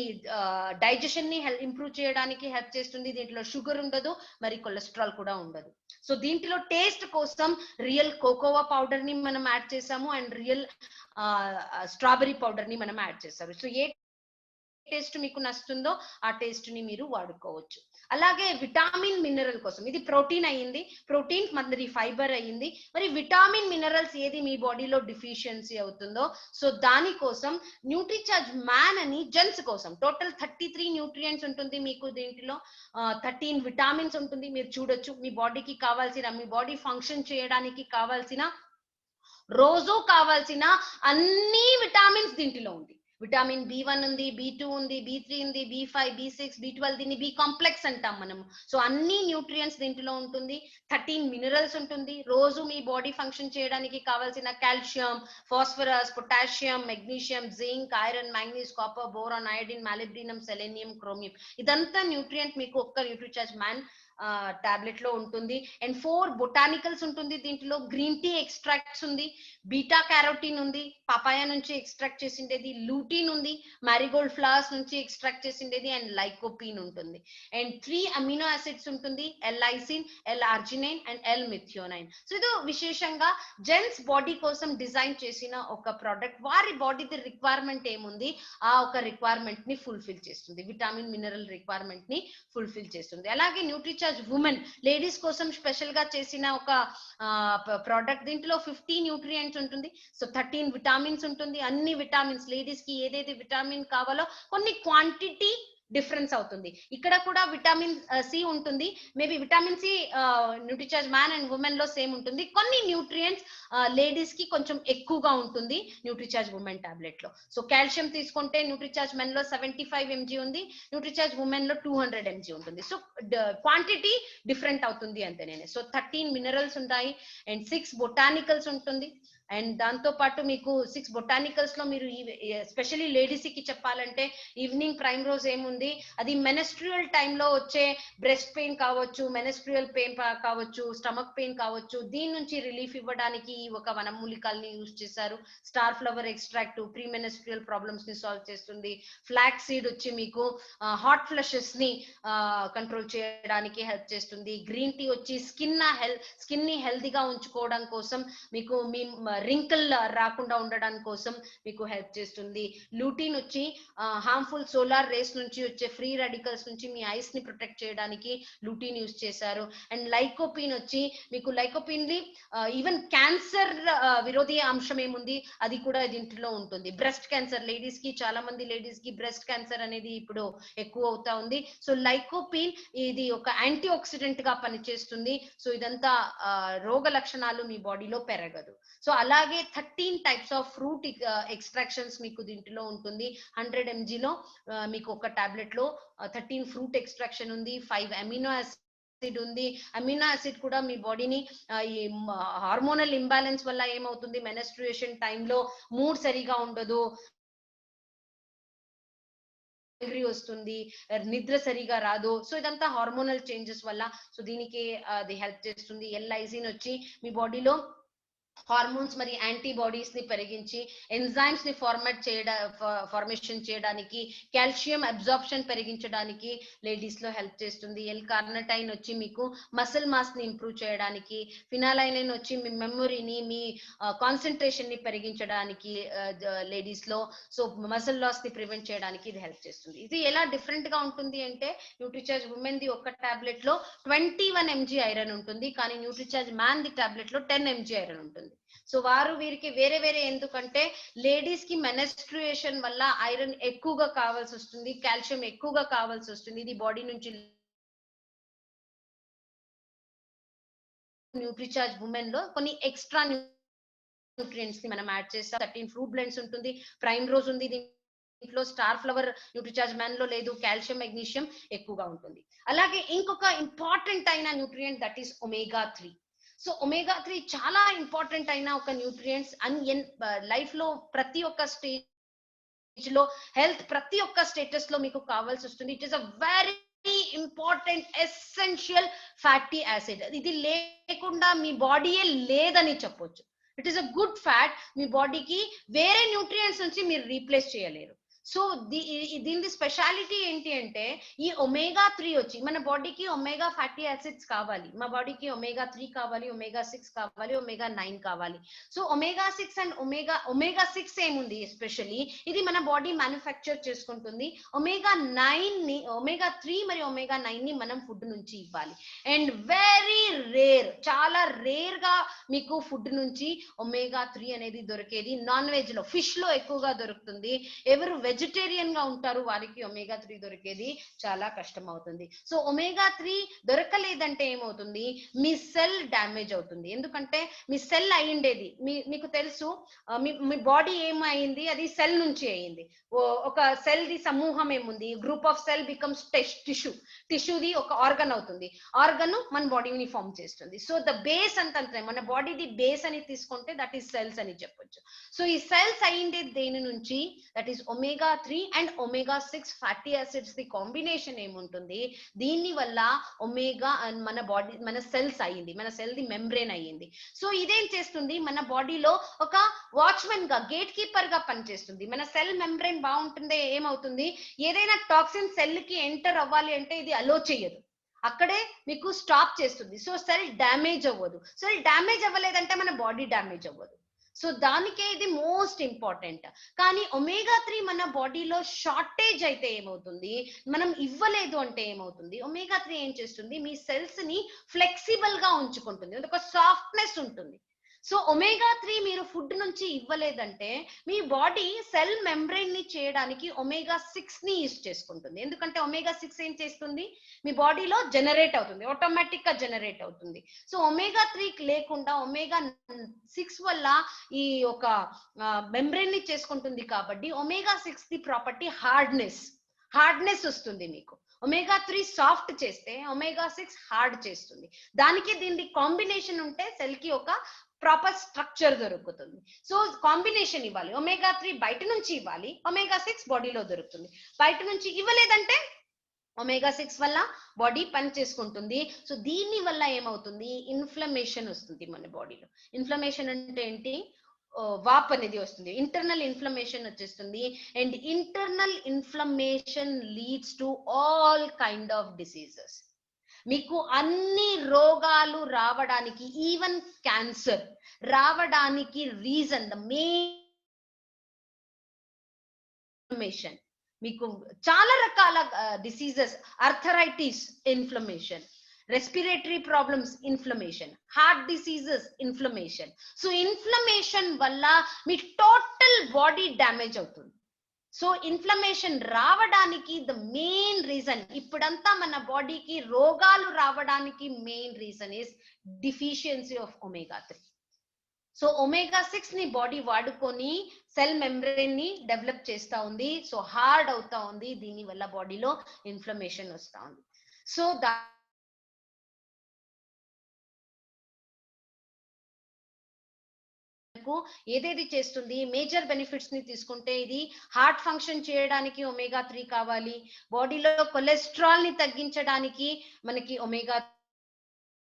డైజెషన్ ని ఇంప్రూవ్ చేయడానికి హెల్ప్ చేస్తుంది. దీంట్లో షుగర్ ఉండదు, మరి కొలెస్ట్రాల్ కూడా ఉండదు. సో దీంట్లో టేస్ట్ కోసం రియల్ కోకోవా పౌడర్ ని మనం యాడ్ చేసాము, అండ్ రియల్ స్ట్రాబెరీ పౌడర్ ని మనం యాడ్ చేసాము. సో ఏ టేస్ట్ మీకు నచ్చుతుందో ఆ టేస్ట్ ని మీరు వాడుకోవచ్చు. అలాగే విటామిన్ మినరల్ కోసం, ఇది ప్రోటీన్ అయ్యింది, ప్రోటీన్ మరి ఫైబర్ అయ్యింది, మరి విటామిన్ మినరల్స్ ఏది మీ బాడీలో డిఫిషియన్సీ అవుతుందో, సో దానికోసం న్యూట్రిచార్జ్ మ్యాన్ అని జెంట్స్ కోసం టోటల్ 33 న్యూట్రియంట్స్ ఉంటుంది మీకు. దీంట్లో 13 విటామిన్స్ ఉంటుంది. మీరు చూడొచ్చు, మీ బాడీకి కావాల్సిన, మీ బాడీ ఫంక్షన్ చేయడానికి కావాల్సిన, రోజు కావాల్సిన అన్ని విటామిన్స్ దీంట్లో ఉంది. విటామిన్ B1 ఉంది, B2 ఉంది, B3 ఉంది, B5, B6, B12, దీన్ని బి కాంప్లెక్స్ అంటాం మనము. సో అన్ని న్యూట్రియంట్స్ దీంట్లో ఉంటుంది. 13 మినరల్స్ ఉంటుంది. రోజు మీ బాడీ ఫంక్షన్ చేయడానికి కావాల్సిన calcium, phosphorus, potassium, magnesium, zinc, iron, manganese, copper, boron, iodine, molybdenum, selenium, chromium, ఇదంతా న్యూట్రియంట్ మీకు ఒక్క న్యూట్రిచార్జ్ మ్యాన్ టాబ్లెట్ లో ఉంటుంది. అండ్ 4 బొటానికల్స్ ఉంటుంది దీంట్లో. గ్రీన్ టీ ఎక్స్ట్రాక్ట్స్ ఉంది, బీటా క్యారోటీన్ ఉంది, పపాయ నుంచి ఎక్స్ట్రాక్ట్ చేసిండేది, లూటీన్ ఉంది, మ్యారీగోల్డ్ ఫ్లవర్స్ నుంచి ఎక్స్ట్రాక్ట్ చేసిండేది, అండ్ లైకోపీన్ ఉంటుంది. అండ్ 3 అమినో యాసిడ్స్ ఉంటుంది, L-లైసిన్, L-ఆర్జినైన్ అండ్ L-మిథియోనైన్. సో ఇది విశేషంగా జెంట్స్ బాడీ కోసం డిజైన్ చేసిన ఒక ప్రోడక్ట్. వారి బాడీది రిక్వైర్మెంట్ ఏముంది, ఆ ఒక రిక్వైర్మెంట్ ని ఫుల్ఫిల్ చేస్తుంది, విటామిన్ మినరల్ రిక్వైర్మెంట్ ని ఫుల్ఫిల్ చేస్తుంది. అలాగే న్యూట్రిచార్జ్ ఉమెన్, లేడీస్ కోసం స్పెషల్ గా చేసిన ఒక ప్రోడక్ట్. దీంట్లో 50 న్యూట్రియంట్స్ ఉంటుంది. సో 13 విటామిన్స్ ఉంటుంది. అన్ని విటామిన్స్, లేడీస్ కి ఏదైతే విటామిన్ కావాలో కొన్ని క్వాంటిటీ డిఫరెన్స్ అవుతుంది. ఇక్కడ కూడా విటామిన్ సి ఉంటుంది. Maybe vitamin C Nutricharge man and women లో సేమ్ ఉంటుంది. కొన్ని న్యూట్రియంట్స్ లేడీస్ కి కొంచెం ఎక్కువగా ఉంటుంది న్యూట్రిచార్జ్ ఉమెన్ టాబ్లెట్ లో. సో కాల్షియం తీసుకుంటే న్యూట్రిచార్జ్ మెన్ లో 75 mg ఉంది, న్యూట్రిచార్జ్ ఉమెన్ లో 200 mg ఉంటుంది. సో క్వాంటిటీ డిఫరెంట్ అవుతుంది అంతేనే. సో 13 మినరల్స్ ఉంటాయి అండ్ 6 బొటానికల్స్ ఉంటుంది. అండ్ దాంతో పాటు మీకు 6 బొటానికల్స్ లో మీరు ఎస్పెషల్లీ లేడీస్ కి చెప్పాలంటే ఈవినింగ్ ప్రైమ్ రోజ్ ఏముంది, అది మెనస్ట్రియల్ టైంలో వచ్చే బ్రెస్ట్ పెయిన్ కావచ్చు, మెనస్ట్రియల్ పెయిన్ కావచ్చు, స్టమక్ పెయిన్ కావచ్చు, దీని నుంచి రిలీఫ్ ఇవ్వడానికి ఒక వనమూలికల్ని యూజ్ చేశారు. Star flower extract pre menstrual problems ని సాల్వ్ చేస్తుంది. ఫ్లాక్ సీడ్ వచ్చి మీకు హాట్ ఫ్లషెస్ ని కంట్రోల్ చేయడానికి హెల్ప్ చేస్తుంది. గ్రీన్ టీ వచ్చి స్కిన్ ని హెల్తీగా ఉంచుకోవడం కోసం, మీకు మీ రింకిల్ రాకుండా ఉండడం కోసం మీకు హెల్ప్ చేస్తుంది. లూటీన్ వచ్చి హార్మ్ఫుల్ సోలార్ రేస్ నుంచి వచ్చే ఫ్రీ రాడికల్స్ నుంచి మీ ఐస్ ని ప్రొటెక్ట్ చేయడానికి లూటీన్ యూజ్ చేశారు. అండ్ లైకోపీన్ వచ్చి మీకు, లైకోపీన్ ని ఈవెన్ క్యాన్సర్ విరోధి అంశం ఏముంది అది కూడా దీంట్లో ఉంటుంది. బ్రెస్ట్ క్యాన్సర్, లేడీస్ కి, చాలా మంది లేడీస్ కి బ్రెస్ట్ క్యాన్సర్ అనేది ఇప్పుడు ఎక్కువ అవుతా ఉంది. సో లైకోపీన్ ఇది ఒక యాంటీ ఆక్సిడెంట్ గా పనిచేస్తుంది. సో ఇదంతా రోగ లక్షణాలు మీ బాడీలో పెరగదు. సో అలాగే 13 టైప్స్ ఆఫ్ ఫ్రూట్ ఎక్స్ట్రాక్షన్స్ మీకు దీంట్లో ఉంటుంది. 100 mg లో మీకు ఒక టాబ్లెట్ లో 13 ఫ్రూట్ ఎక్స్ట్రాక్షన్ ఉంది, 5 అమినో యాసిడ్ ఉంది. అమినో యాసిడ్ కూడా మీ బాడీని ఈ హార్మోనల్ ఇంబ్యాలెన్స్ వల్ల ఏమవుతుంది, మెనస్ట్రుయేషన్ టైంలో మూడ్ సరిగా ఉండదు, వస్తుంది, నిద్ర సరిగా రాదు. సో ఇదంతా హార్మోనల్ చేంజెస్ వల్ల. సో దీనికి అది హెల్ప్ చేస్తుంది. L-లైసిన్ వచ్చి మీ బాడీలో హార్మోన్స్ మరి యాంటీబాడీస్ ని పెరిగించి ఎంజైమ్స్ ని ఫార్మేషన్ చేయడానికి, కాల్షియం అబ్జార్ప్షన్ పెరిగించడానికి లేడీస్ లో హెల్ప్ చేస్తుంది. L-కార్నిటైన్ వచ్చి మీకు మసిల్ మాస్ ని ఇంప్రూవ్ చేయడానికి, ఫినాలైనిన్ వచ్చి మీ మెమొరీని, మీ కాన్సన్ట్రేషన్ ని పెరిగించడానికి లేడీస్ లో, సో మసిల్ లాస్ ని ప్రివెంట్ చేయడానికి ఇది హెల్ప్ చేస్తుంది. ఇది ఎలా డిఫరెంట్ గా ఉంటుంది అంటే, న్యూట్రిచార్జ్ ఉమెన్ ది ఒక టాబ్లెట్ లో 21 mg ఐరన్ ఉంటుంది, కానీ న్యూట్రిచార్జ్ మ్యాన్ ది టాబ్లెట్ లో 10 mg ఐరన్ ఉంటుంది. ఉంటుంది. సో వీరికి వేరే వేరే, ఎందుకంటే లేడీస్ కి మెనస్ట్రుయేషన్ వల్ల ఐరన్ ఎక్కువగా కావాల్సి వస్తుంది, కాల్షియం ఎక్కువగా కావాల్సి వస్తుంది. ఇది బాడీ నుంచి న్యూట్రిచార్జ్ ఉమెన్ లో కొన్ని ఎక్స్ట్రా న్యూట్రియంట్స్ ని మనం యాడ్ చేస్తాం. 13 ఫ్రూట్ బ్లెండ్స్ ఉంటుంది, ప్రైమ్ రోజ్ ఉంది దీంట్లో, స్టార్ ఫ్లవర్ న్యూట్రిచార్జ్ మ్యాన్ లో లేదు, కాల్షియం మెగ్నీషియం ఎక్కువగా ఉంటుంది. అలాగే ఇంకొక ఇంపార్టెంట్ అయిన nutrient that is omega 3. So omega 3 చాలా ఇంపార్టెంట్ అయిన ఒక న్యూట్రియంట్స్. లైఫ్ లో ప్రతి ఒక్క స్టేజ్ లో, హెల్త్ ప్రతి ఒక్క స్టేటస్ లో మీకు కావాల్సి వస్తుంది. It is a very important essential fatty acid. ఇది లేకుండా మీ బాడీయే లేదని చెప్పొచ్చు. It is a good fat. మీ బాడీకి వేరే న్యూట్రియంట్స్ నుంచి మీరు రీప్లేస్ చేయలేరు. సో దీని స్పెషాలిటీ ఏంటి అంటే, ఈ ఒమేగా 3 వచ్చి మన బాడీకి ఒమేగా ఫ్యాటీ యాసిడ్స్ కావాలి, మా బాడీకి ఒమేగా 3 కావాలి, ఒమేగా 6 కావాలి, ఒమేగా 9 కావాలి. సో ఒమేగా 6 అండ్ ఒమేగా 6 ఏముంది ఎస్పెషల్లీ, ఇది మన బాడీ మ్యానుఫ్యాక్చర్ చేసుకుంటుంది. ఒమేగా 3 మరియు ఒమేగా 9 ని మనం ఫుడ్ నుంచి ఇవ్వాలి. అండ్ వెరీ రేర్, చాలా రేర్ గా మీకు ఫుడ్ నుంచి ఒమేగా 3 అనేది దొరికేది నాన్ వెజ్ లో, ఫిష్ లో ఎక్కువగా దొరుకుతుంది. ఎవరు వెజిటేరియన్ గా ఉంటారు వారికి ఒమేగా 3 దొరికేది చాలా కష్టం అవుతుంది. సో ఒమేగా 3 దొరకలేదంటే ఏమవుతుంది, మీ సెల్ డ్యామేజ్ అవుతుంది. ఎందుకంటే మీ సెల్ అయ్యిండేది మీకు తెలుసు, మీ బాడీ ఏమైంది, అది సెల్ నుంచి అయ్యింది. ఒక సెల్ ది సమూహం ఏముంది, గ్రూప్ ఆఫ్ సెల్ బికమ్స్ టిష్యూది ఒక ఆర్గన్ అవుతుంది. ఆర్గన్ మన బాడీని ఫామ్ చేస్తుంది. సో ద బేస్ అంతంతే, మన బాడీది బేస్ అని తీసుకుంటే దట్ ఈస్ సెల్స్ అని చెప్పొచ్చు. సో ఈ సెల్స్ అయ్యిండేది దేని నుంచి, that is omega 3 and omega 6 fatty acids the combination ఏముంటుంది, దీని వల్ల ఒమేగా మన బాడీ, మన సెల్స్ అయ్యింది, మన సెల్ ది మెంబ్రేన్ అయ్యింది. సో ఇదేం చేస్తుంది, మన బాడీలో ఒక వాచ్మెన్ గా, గేట్ కీపర్ గా పనిచేస్తుంది. మన సెల్ మెంబ్రేన్ బాగుంటుందే ఏమవుతుంది, ఏదైనా టాక్సిన్ సెల్ కి ఎంటర్ అవ్వాలి అంటే ఇది అలో చేయదు, అక్కడే మీకు స్టాప్ చేస్తుంది. సో సెల్ డ్యామేజ్ అవ్వదు. సెల్ డ్యామేజ్ అవ్వలేదంటే మన బాడీ డ్యామేజ్ అవ్వదు. సో దానికే ఇది మోస్ట్ ఇంపార్టెంట్. కానీ ఒమేగా 3 మన బాడీలో షార్టేజ్ అయితే ఏమవుతుంది, మనం ఇవ్వలేదు అంటే ఏమవుతుంది, ఒమేగా 3 ఏం చేస్తుంది, మీ సెల్స్ ని ఫ్లెక్సిబుల్ గా ఉంచుకుంటుంది, ఒక సాఫ్ట్నెస్ ఉంటుంది. సో ఒమేగా 3 మీరు ఫుడ్ నుంచి ఇవ్వలేదంటే మీ బాడీ సెల్ మెంబ్రెయిన్ ని చేయడానికి ఒమేగా 6 ని యూజ్ చేసుకుంటుంది. ఎందుకంటే ఒమేగా 6 ఏం చేస్తుంది, మీ బాడీలో జనరేట్ అవుతుంది, ఆటోమేటిక్ గా జనరేట్ అవుతుంది. సో ఒమేగా 3 లేకుండా ఒమేగా 6 వల్ల ఈ ఒక మెంబ్రెయిన్ ని చేసుకుంటుంది. కాబట్టి ఒమేగా 6 ది ప్రాపర్టీ హార్డ్నెస్ వస్తుంది మీకు. ఒమేగా 3 సాఫ్ట్ చేస్తే ఒమేగా 6 హార్డ్ చేస్తుంది. దానికి దీని కాంబినేషన్ ఉంటే సెల్ కి ఒక ప్రాపర్ స్ట్రక్చర్ దొరుకుతుంది. సో కాంబినేషన్ ఇవ్వాలి. ఒమేగా 3 బయట నుంచి ఇవ్వాలి, ఒమేగా 6 బాడీలో దొరుకుతుంది. బయట నుంచి ఇవ్వలేదంటే ఒమేగా 6 వల్ల బాడీ పని చేసుకుంటుంది. సో దీని వల్ల ఏమవుతుంది, ఇన్ఫ్లమేషన్ వస్తుంది మన బాడీలో. ఇన్ఫ్లమేషన్ అంటే ఏంటి, వాప్ అనేది వస్తుంది, ఇంటర్నల్ ఇన్ఫ్లమేషన్ వచ్చేస్తుంది. And internal inflammation leads to all kind of diseases. మీకు అన్ని రోగాలు రావడానికి, ఈవెన్ క్యాన్సర్ రావడానికి రీజన్, ద మెయిన్ ఇన్ఫ్లమేషన్. మీకు చాలా రకాల diseases, arthritis inflammation, respiratory problems inflammation, heart diseases inflammation. So inflammation వల్ల మీ టోటల్ బాడీ డ్యామేజ్ అవుతుంది. సో ఇన్ఫ్లమేషన్ రావడానికి ద మెయిన్ రీజన్, ఇప్పుడంతా మన బాడీకి రోగాలు రావడానికి main reason is deficiency of omega 3. So omega 6 ని బాడీ వాడుకొని సెల్ మెంబ్రెయిన్ ని డెవలప్ చేస్తా ఉంది. సో హార్డ్ అవుతా ఉంది, దీని వల్ల బాడీలో ఇన్ఫ్లమేషన్ వస్తా ఉంది. సో ఏదేది చేస్తుంది, మేజర్ బెనిఫిట్స్ ని తీసుకుంటే ఇది హార్ట్ ఫంక్షన్ చేయడానికి ఒమేగా 3 కావాలి, బాడీలో కొలెస్ట్రాల్ ని తగ్గించడానికి మనకి ఒమేగా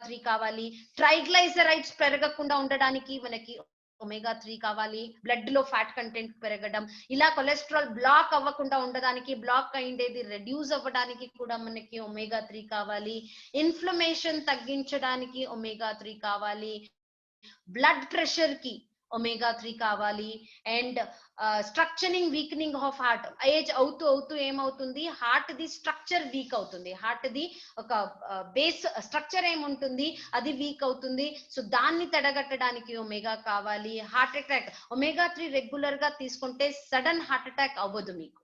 3 కావాలి, ట్రైగ్లైసరైడ్స్ పెరగకుండా ఉండడానికి మనకి ఒమేగా 3 కావాలి, బ్లడ్ లో ఫ్యాట్ కంటెంట్ పెరగడం, ఇలా కొలెస్ట్రాల్ బ్లాక్ అవ్వకుండా ఉండడానికి, బ్లాక్ అయ్యేది రెడ్యూస్ అవ్వడానికి కూడా మనకి ఒమేగా 3 కావాలి, ఇన్ఫ్లమేషన్ తగ్గించడానికి ఒమేగా 3 కావాలి, బ్లడ్ ప్రెషర్ కి ఒమేగా 3 కావాలి. And structuring weakening of heart, age అవుతూ అవుతూ ఏమవుతుంది, హార్ట్ ది స్ట్రక్చర్ వీక్ అవుతుంది, హార్ట్ ది ఒక బేస్ స్ట్రక్చర్ ఏముంటుంది అది వీక్ అవుతుంది. సో దాన్ని తడగట్టడానికి ఒమేగా కావాలి. హార్ట్ అటాక్ ఒమేగా 3 రెగ్యులర్ గా తీసుకుంటే సడన్ హార్ట్ అటాక్ అవ్వదు మీకు.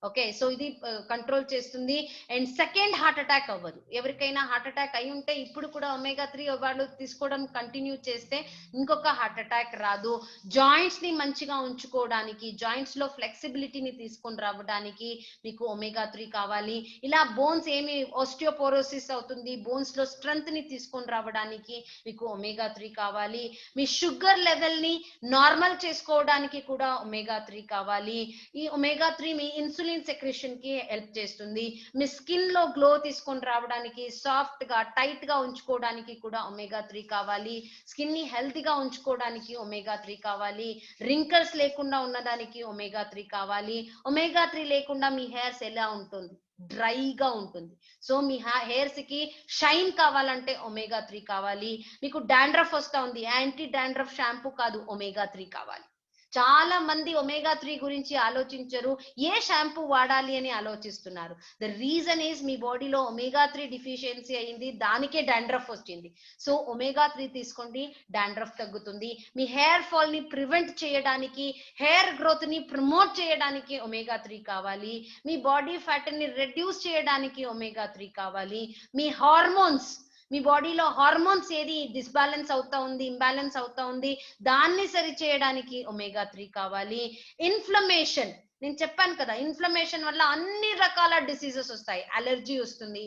ఓకే, సో ఇది కంట్రోల్ చేస్తుంది. అండ్ సెకండ్ హార్ట్ అటాక్ అవ్వదు. ఎవరికైనా హార్ట్ అటాక్ అయి ఉంటే ఇప్పుడు కూడా ఒమేగా 3 వాళ్ళు తీసుకోవడం కంటిన్యూ చేస్తే ఇంకొక హార్ట్ అటాక్ రాదు. జాయింట్స్ ని మంచిగా ఉంచుకోవడానికి, జాయింట్స్ లో ఫ్లెక్సిబిలిటీని తీసుకొని రావడానికి మీకు ఒమేగా 3 కావాలి. ఇలా బోన్స్ ఏమి ఆస్టియోపోరోసిస్ అవుతుంది, బోన్స్ లో స్ట్రెంగ్త్ ని తీసుకొని రావడానికి మీకు ఒమేగా 3 కావాలి. మీ షుగర్ లెవెల్ ని నార్మల్ చేసుకోవడానికి కూడా ఒమేగా 3 కావాలి. ఈ ఒమేగా 3 మీ ఇన్సులిన్ సెక్రెషన్ కి హెల్ప్ చేస్తుంది. మీ స్కిన్ లో గ్లో తీసుకొని రావడానికి, సాఫ్ట్ గా టైట్ గా ఉంచుకోవడానికి కూడా ఒమేగా 3 కావాలి. స్కిన్ ని హెల్తీగా ఉంచుకోవడానికి ఒమేగా 3 కావాలి. రింకల్స్ లేకుండా ఉన్నదానికి ఒమేగా 3 కావాలి. ఒమేగా 3 లేకుండా మీ హెయిర్స్ ఎలా ఉంటుంది, డ్రైగా ఉంటుంది. సో మీ హెయిర్స్ కి షైన్ కావాలంటే ఒమేగా 3 కావాలి. మీకు డాండ్రఫ్ వస్తా ఉంది, యాంటీ డాండ్రఫ్ షాంపూ కాదు, ఒమేగా 3 కావాలి. చాలా మంది ఒమేగా 3 గురించి ఆలోచించరు, ఏ షాంపూ వాడాలి అని ఆలోచిస్తున్నారు. ద రీజన్ ఈస్ మీ బాడీలో ఒమేగా 3 డిఫిషియన్సీ అయింది, దానికే డాండ్రఫ్ వచ్చింది. సో ఒమేగా 3 తీసుకోండి, డాండ్రఫ్ తగ్గుతుంది. మీ హెయిర్ ఫాల్ ని ప్రివెంట్ చేయడానికి, హెయిర్ గ్రోత్ ని ప్రమోట్ చేయడానికి ఒమేగా 3 కావాలి. మీ బాడీ ఫ్యాట్ ని రెడ్యూస్ చేయడానికి ఒమేగా 3 కావాలి. మీ హార్మోన్స్, మీ బాడీలో హార్మోన్స్ ఏది డిస్బ్యాలెన్స్ అవుతా ఉంది, ఇంబ్యాలెన్స్ అవుతా ఉంది, దాన్ని సరి చేయడానికి ఒమేగా 3 కావాలి. ఇన్ఫ్లమేషన్, నేను చెప్పాను కదా, ఇన్ఫ్లమేషన్ వల్ల అన్ని రకాల డిసీజెస్ వస్తాయి. అలర్జీ వస్తుంది,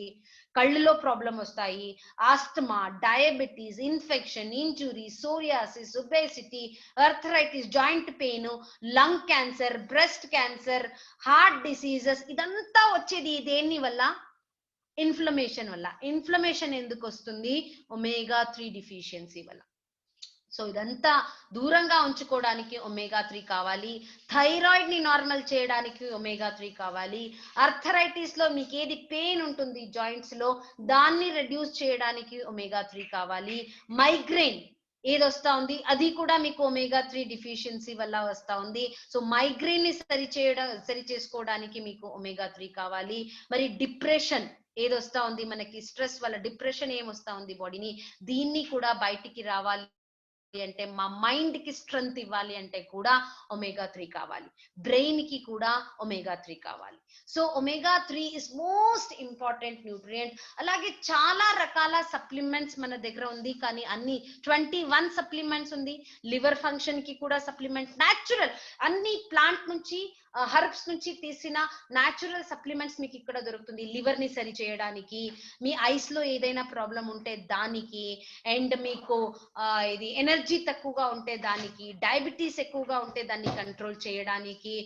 కళ్ళులో ప్రాబ్లం వస్తాయి, asthma, diabetes, infection, injury, psoriasis, obesity, arthritis, joint pain, lung cancer, breast cancer, heart diseases, ఇదంతా వచ్చేది దేని వల్ల, ఇన్ఫ్లమేషన్ వల్ల. ఇన్ఫ్లమేషన్ ఎందుకు వస్తుంది, ఒమేగా 3 డిఫిషియన్సీ వల్ల. సో ఇదంతా దూరంగా ఉంచుకోవడానికి ఒమేగా 3 కావాలి. థైరాయిడ్ ని నార్మల్ చేయడానికి ఒమేగా 3 కావాలి. ఆర్థరైటిస్ లో మీకు ఏది పెయిన్ ఉంటుంది జాయింట్స్ లో, దాన్ని రెడ్యూస్ చేయడానికి ఒమేగా 3 కావాలి. మైగ్రేన్ ఏది వస్తా ఉంది, అది కూడా మీకు ఒమేగా 3 డిఫిషియన్సీ వల్ల వస్తా ఉంది. సో మైగ్రేన్ ని సరి చేసుకోవడానికి మీకు ఒమేగా 3 కావాలి. మరి డిప్రెషన్ ఏది వస్తా ఉంది మనకి, స్ట్రెస్ వల్ల డిప్రెషన్ ఏమొస్తా ఉంది బాడీని, దీన్ని కూడా బయటికి రావాలి అంటే, మా మైండ్ కి స్ట్రెంగ్త్ ఇవ్వాలి అంటే కూడా ఒమేగా 3 కావాలి. బ్రెయిన్ కి కూడా ఒమేగా 3 కావాలి. So omega 3 is most important nutrient. అలాగే చాలా రకాల సప్లిమెంట్స్ మన దగ్గర ఉంది, కానీ అన్ని 21 సప్లిమెంట్స్ ఉంది. లివర్ ఫంక్షన్ కి కూడా సప్లిమెంట్, న్యాచురల్, అన్ని ప్లాంట్ నుంచి, హర్బ్స్ నుంచి తీసిన న్యాచురల్ సప్లిమెంట్స్ మీకు ఇక్కడ దొరుకుతుంది. లివర్ ని సరి చేయడానికి, మీ ఐస్ లో ఏదైనా ప్రాబ్లం ఉంటే దానికి, అండ్ మీకు ఇది ఎనర్జీ తక్కువగా ఉంటే దానికి, డయాబెటీస్ ఎక్కువగా ఉంటే దాన్ని కంట్రోల్ చేయడానికి,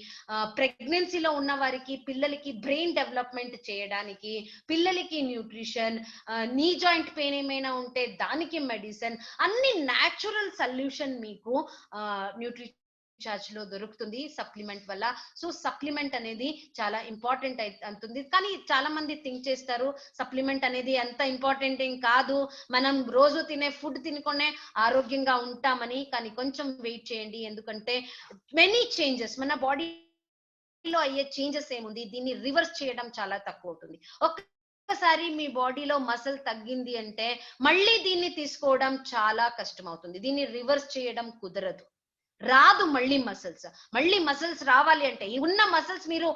ప్రెగ్నెన్సీలో ఉన్న వారికి, పిల్లలకి బ్రెయిన్ డెవలప్మెంట్ చేయడానికి, పిల్లలకి న్యూట్రిషన్, నీ జాయింట్ పెయిన్ ఏమైనా ఉంటే దానికి మెడిసిన్, అన్ని న్యాచురల్ సొల్యూషన్ మీకు న్యూట్రిషన్ చార్జ్ లో దొరుకుతుంది సప్లిమెంట్ వల్ల. సో సప్లిమెంట్ అనేది చాలా ఇంపార్టెంట్ అవుతుంది. కానీ చాలా మంది థింక్ చేస్తారు సప్లిమెంట్ అనేది అంత ఇంపార్టెంట్ ఏం కాదు, మనం రోజు తినే ఫుడ్ తినుకునే ఆరోగ్యంగా ఉంటామని. కానీ కొంచెం వెయిట్ చేయండి, ఎందుకంటే మెనీ చేంజెస్ మన బాడీలో అయ్యే చేంజెస్ ఏముంది, దీన్ని రివర్స్ చేయడం చాలా తక్కువ అవుతుంది. ఒక్కసారి మీ బాడీలో మసిల్ తగ్గింది అంటే మళ్ళీ దీన్ని తీసుకోవడం చాలా కష్టం అవుతుంది. దీన్ని రివర్స్ చేయడం కుదరదు, రాదు. మళ్ళీ మసిల్స్ రావాలి అంటే, ఉన్న మసిల్స్ మీరు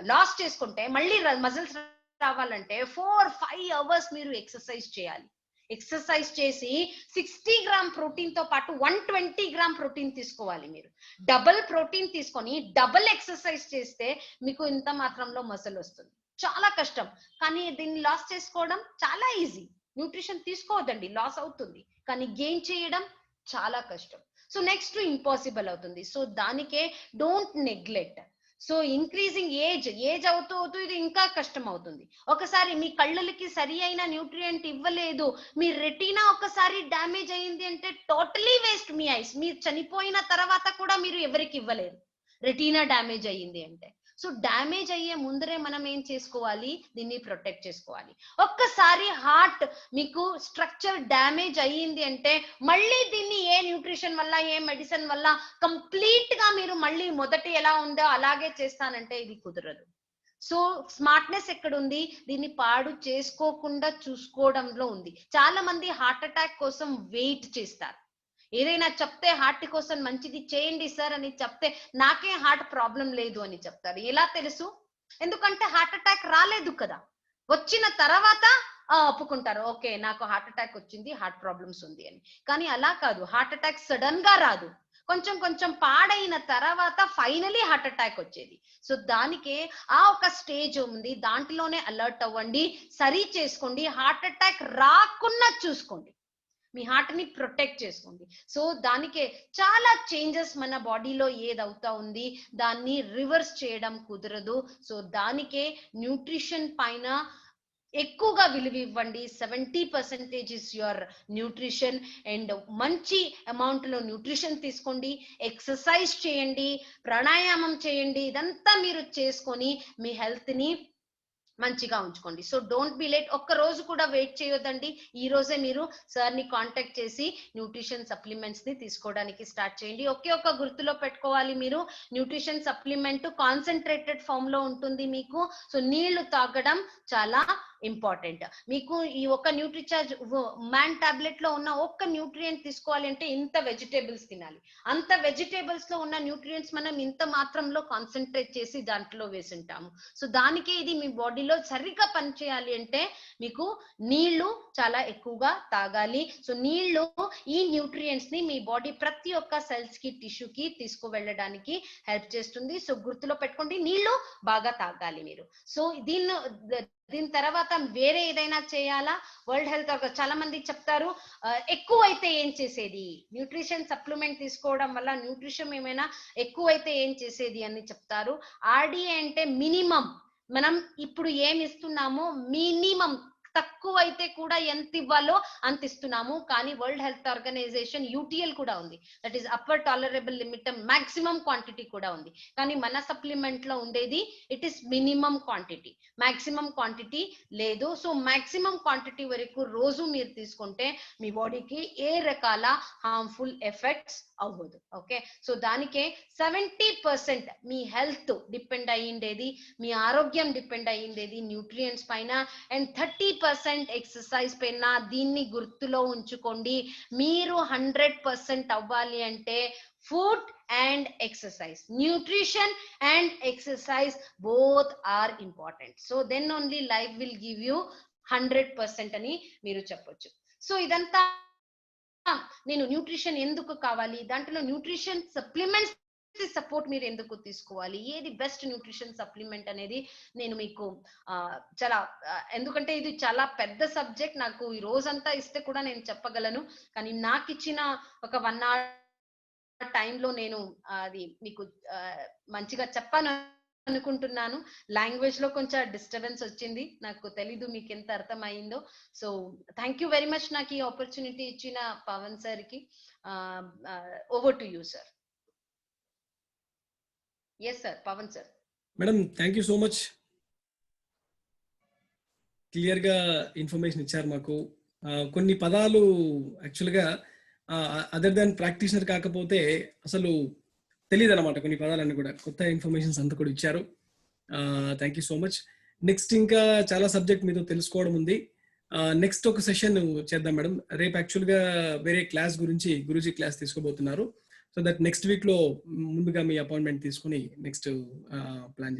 లాస్ చేసుకుంటే మళ్ళీ మసిల్స్ రావాలంటే 4-5 అవర్స్ మీరు ఎక్సర్సైజ్ చేయాలి. ఎక్సర్సైజ్ చేసి 60 గ్రామ్ ప్రోటీన్ తో పాటు 120 గ్రామ్ ప్రోటీన్ తీసుకోవాలి. మీరు డబుల్ ప్రోటీన్ తీసుకొని డబుల్ ఎక్సర్సైజ్ చేస్తే మీకు ఇంత మాత్రంలో మసిల్ వస్తుంది. చాలా కష్టం, కానీ దీన్ని లాస్ చేసుకోవడం చాలా ఈజీ. న్యూట్రిషన్ తీసుకోవద్దండి, లాస్ అవుతుంది, కానీ గెయిన్ చేయడం చాలా కష్టం. సో నెక్స్ట్ ఇంపాసిబుల్ అవుతుంది. సో దానికే don't neglect. So increasing age అవుతూ ఇది ఇంకా కష్టం అవుతుంది. ఒకసారి మీ కళ్ళకి సరి అయిన న్యూట్రియంట్ ఇవ్వలేదు, మీ రెటీనా ఒకసారి డ్యామేజ్ అయింది అంటే టోటలీ వేస్ట్ మీ ఐస్. మీరు చనిపోయిన తర్వాత కూడా మీరు ఎవరికి ఇవ్వలేరు రెటీనా డ్యామేజ్ అయ్యింది అంటే. సో డ్యామేజ్ అయ్యే ముందరే మనం ఏం చేసుకోవాలి, దీన్ని ప్రొటెక్ట్ చేసుకోవాలి. ఒక్కసారి హార్ట్ మీకు స్ట్రక్చర్ డ్యామేజ్ అయ్యింది అంటే మళ్ళీ దీన్ని ఏ న్యూట్రిషన్ వల్ల ఏ మెడిసిన్ వల్ల కంప్లీట్ గా మీరు మళ్ళీ మొదటి ఎలా ఉందో అలాగే చేస్తానంటే ఇది కుదరదు. సో స్మార్ట్నెస్ ఎక్కడ ఉంది, దీన్ని పాడు చేసుకోకుండా చూసుకోవడంలో ఉంది. చాలా మంది హార్ట్ అటాక్ కోసం వెయిట్ చేస్తారు. ఏదైనా చెప్తే హార్ట్ కోసం మంచిది చేయండి సార్ అని చెప్తే నాకే హార్ట్ ప్రాబ్లం లేదు అని చెప్తారు. ఎలా తెలుసు? ఎందుకంటే హార్ట్ అటాక్ రాలేదు కదా, వచ్చిన తర్వాత ఒప్పుకుంటారు, ఓకే నాకు హార్ట్ అటాక్ వచ్చింది, హార్ట్ ప్రాబ్లమ్స్ ఉంది అని. కానీ అలా కాదు, హార్ట్ అటాక్ సడన్ గా రాదు, కొంచెం కొంచెం పాడైన తర్వాత ఫైనలీ హార్ట్ అటాక్ వచ్చేది. సో దానికే ఆ ఒక స్టేజ్ ఉంది, దాంట్లోనే అలర్ట్ అవ్వండి, సరి చేసుకోండి, హార్ట్ అటాక్ రాకుండా చూసుకోండి, మీ హార్ట్ ని ప్రొటెక్ట్ చేసుకోండి. సో దానికే చాలా చేంజెస్ మన బాడీలో ఏదవుతా ఉంది దాన్ని రివర్స్ చేయడం కుదరదు. సో దానికే న్యూట్రిషన్ పైన ఎక్కువగా విలువ ఇవ్వండి. 70% ఇస్ యువర్ న్యూట్రిషన్. అండ్ మంచి అమౌంట్ లో న్యూట్రిషన్ తీసుకోండి, ఎక్సర్సైజ్ చేయండి, ప్రాణాయామం చేయండి, ఇదంతా మీరు చేసుకొని మీ హెల్త్ ని మంచిగా ఉంచుకోండి. సో డోంట్ బి లేట్, ఒక్క రోజు కూడా వెయిట్ చేయొద్దండి. ఈ రోజే మీరు సార్ ని కాంటాక్ట్ చేసి న్యూట్రిషన్ సప్లిమెంట్స్ ని తీసుకోవడానికి స్టార్ట్ చేయండి. ఒకే ఒక్క గుర్తులో పెట్టుకోవాలి, మీరు న్యూట్రిషన్ సప్లిమెంట్ కాన్సన్ట్రేటెడ్ ఫామ్ లో ఉంటుంది మీకు. సో నీళ్లు తాగడం చాలా ఇంపార్టెంట్. మీకు ఈ ఒక్క న్యూట్రిచార్జ్ మ్యాన్ టాబ్లెట్ లో ఉన్న ఒక్క న్యూట్రియంట్ తీసుకోవాలి అంటే ఇంత వెజిటేబుల్స్ తినాలి. అంత వెజిటేబుల్స్ లో ఉన్న న్యూట్రియంట్స్ మనం ఇంత మాత్రంలో కాన్సన్ట్రేట్ చేసి దాంట్లో వేసింటాము. సో దానికే ఇది మీ బాడీలో సరిగ్గా పనిచేయాలి అంటే మీకు నీళ్లు చాలా ఎక్కువగా తాగాలి. సో నీళ్లు ఈ న్యూట్రియంట్స్ ని మీ బాడీ ప్రతి ఒక్క సెల్స్ కి టిష్యూ కి తీసుకువెళ్ళడానికి హెల్ప్ చేస్తుంది. సో గుర్తులో పెట్టుకోండి, నీళ్లు బాగా తాగాలి మీరు. సో దీని తర్వాత వేరే ఏదైనా చేయాలా? వరల్డ్ హెల్త్ చాలా మంది చెప్తారు ఎక్కువైతే ఏం చేసేది, న్యూట్రిషన్ సప్లిమెంట్ తీసుకోవడం వల్ల న్యూట్రిషన్ ఏమైనా ఎక్కువైతే ఏం చేసేది అని చెప్తారు. ఆర్డిఏ అంటే మినిమం, మనం ఇప్పుడు ఏమి ఇస్తున్నామో మినిమం, తక్కువ అయితే కూడా ఎంత ఇవ్వాలో అంత ఇస్తున్నాము. కానీ వరల్డ్ హెల్త్ ఆర్గనైజేషన్ యూటీఎల్ కూడా ఉంది, that is upper tolerable limit, maximum quantity కూడా ఉంది. కానీ మన సప్లిమెంట్ లో ఉండేది it is minimum quantity, maximum quantity లేదు. సో మాక్సిమం క్వాంటిటీ వరకు రోజు మీరు తీసుకుంటే మీ బాడీకి ఏ రకాల హార్మ్ఫుల్ ఎఫెక్ట్స్ అవ్వదు. ఓకే, సో దానికే 70% మీ హెల్త్ డిపెండ్ అయ్యిండేది, మీ ఆరోగ్యం డిపెండ్ అయ్యిండేది న్యూట్రియంట్స్ పైన, అండ్ 30% ఎక్సర్సైజ్ పైన. దీన్ని గుర్తులో ఉంచుకోండి. మీరు 100% అవ్వాలి అంటే food and exercise, nutrition and exercise both are important. So then only life will give you 100% అని మీరు చెప్పొచ్చు. సో ఇదంతా నేను న్యూట్రిషన్ ఎందుకు కావాలి, దాంట్లో న్యూట్రిషన్ సప్లిమెంట్స్ సపోర్ట్ మీరు ఎందుకు తీసుకోవాలి, ఏది బెస్ట్ న్యూట్రిషన్ సప్లిమెంట్ అనేది నేను మీకు చాలా, ఎందుకంటే ఇది చాలా పెద్ద సబ్జెక్ట్, నాకు ఈ రోజంతా ఇస్తే కూడా నేను చెప్పగలను. కానీ నాకు ఇచ్చిన ఒక 1 hour టైంలో నేను అది మీకు మంచిగా చెప్పాను అనుకుంటున్నాను. లాంగ్వేజ్ లో కొంచెం డిస్టర్బెన్స్ వచ్చింది, నాకు తెలీదు మీకు ఎంత అర్థమైందో. So thank you very much నాకు ఈ ఆపర్చునిటీ ఇచ్చిన పవన్ సార్ కి. Over to you sir. Yes sir, Pavan sir. Madam thank you so much, clear గా ఇన్ఫర్మేషన్ ఇచ్చారు మాకు. కొన్ని పదాలు యాక్చువల్గా అదర్ దాన్ ప్రాక్టీషనర్ కాకపోతే అసలు తెలియదు అనమాట, కొన్ని పదాలన్నీ కూడా కొత్త ఇన్ఫర్మేషన్స్ అంతా కూడా ఇచ్చారు. Thank you so much. Next ఇంకా చాలా సబ్జెక్ట్ మీతో తెలుసుకోవడం ఉంది. నెక్స్ట్ ఒక సెషన్ చేద్దాం మేడం. రేపు యాక్చువల్గా వేరే క్లాస్ గురించి గురూజీ క్లాస్ తీసుకోబోతున్నారు. సో దట్ నెక్స్ట్ వీక్ లో ముందుగా మీ అపాయింట్మెంట్ తీసుకుని నెక్స్ట్ ప్లాన్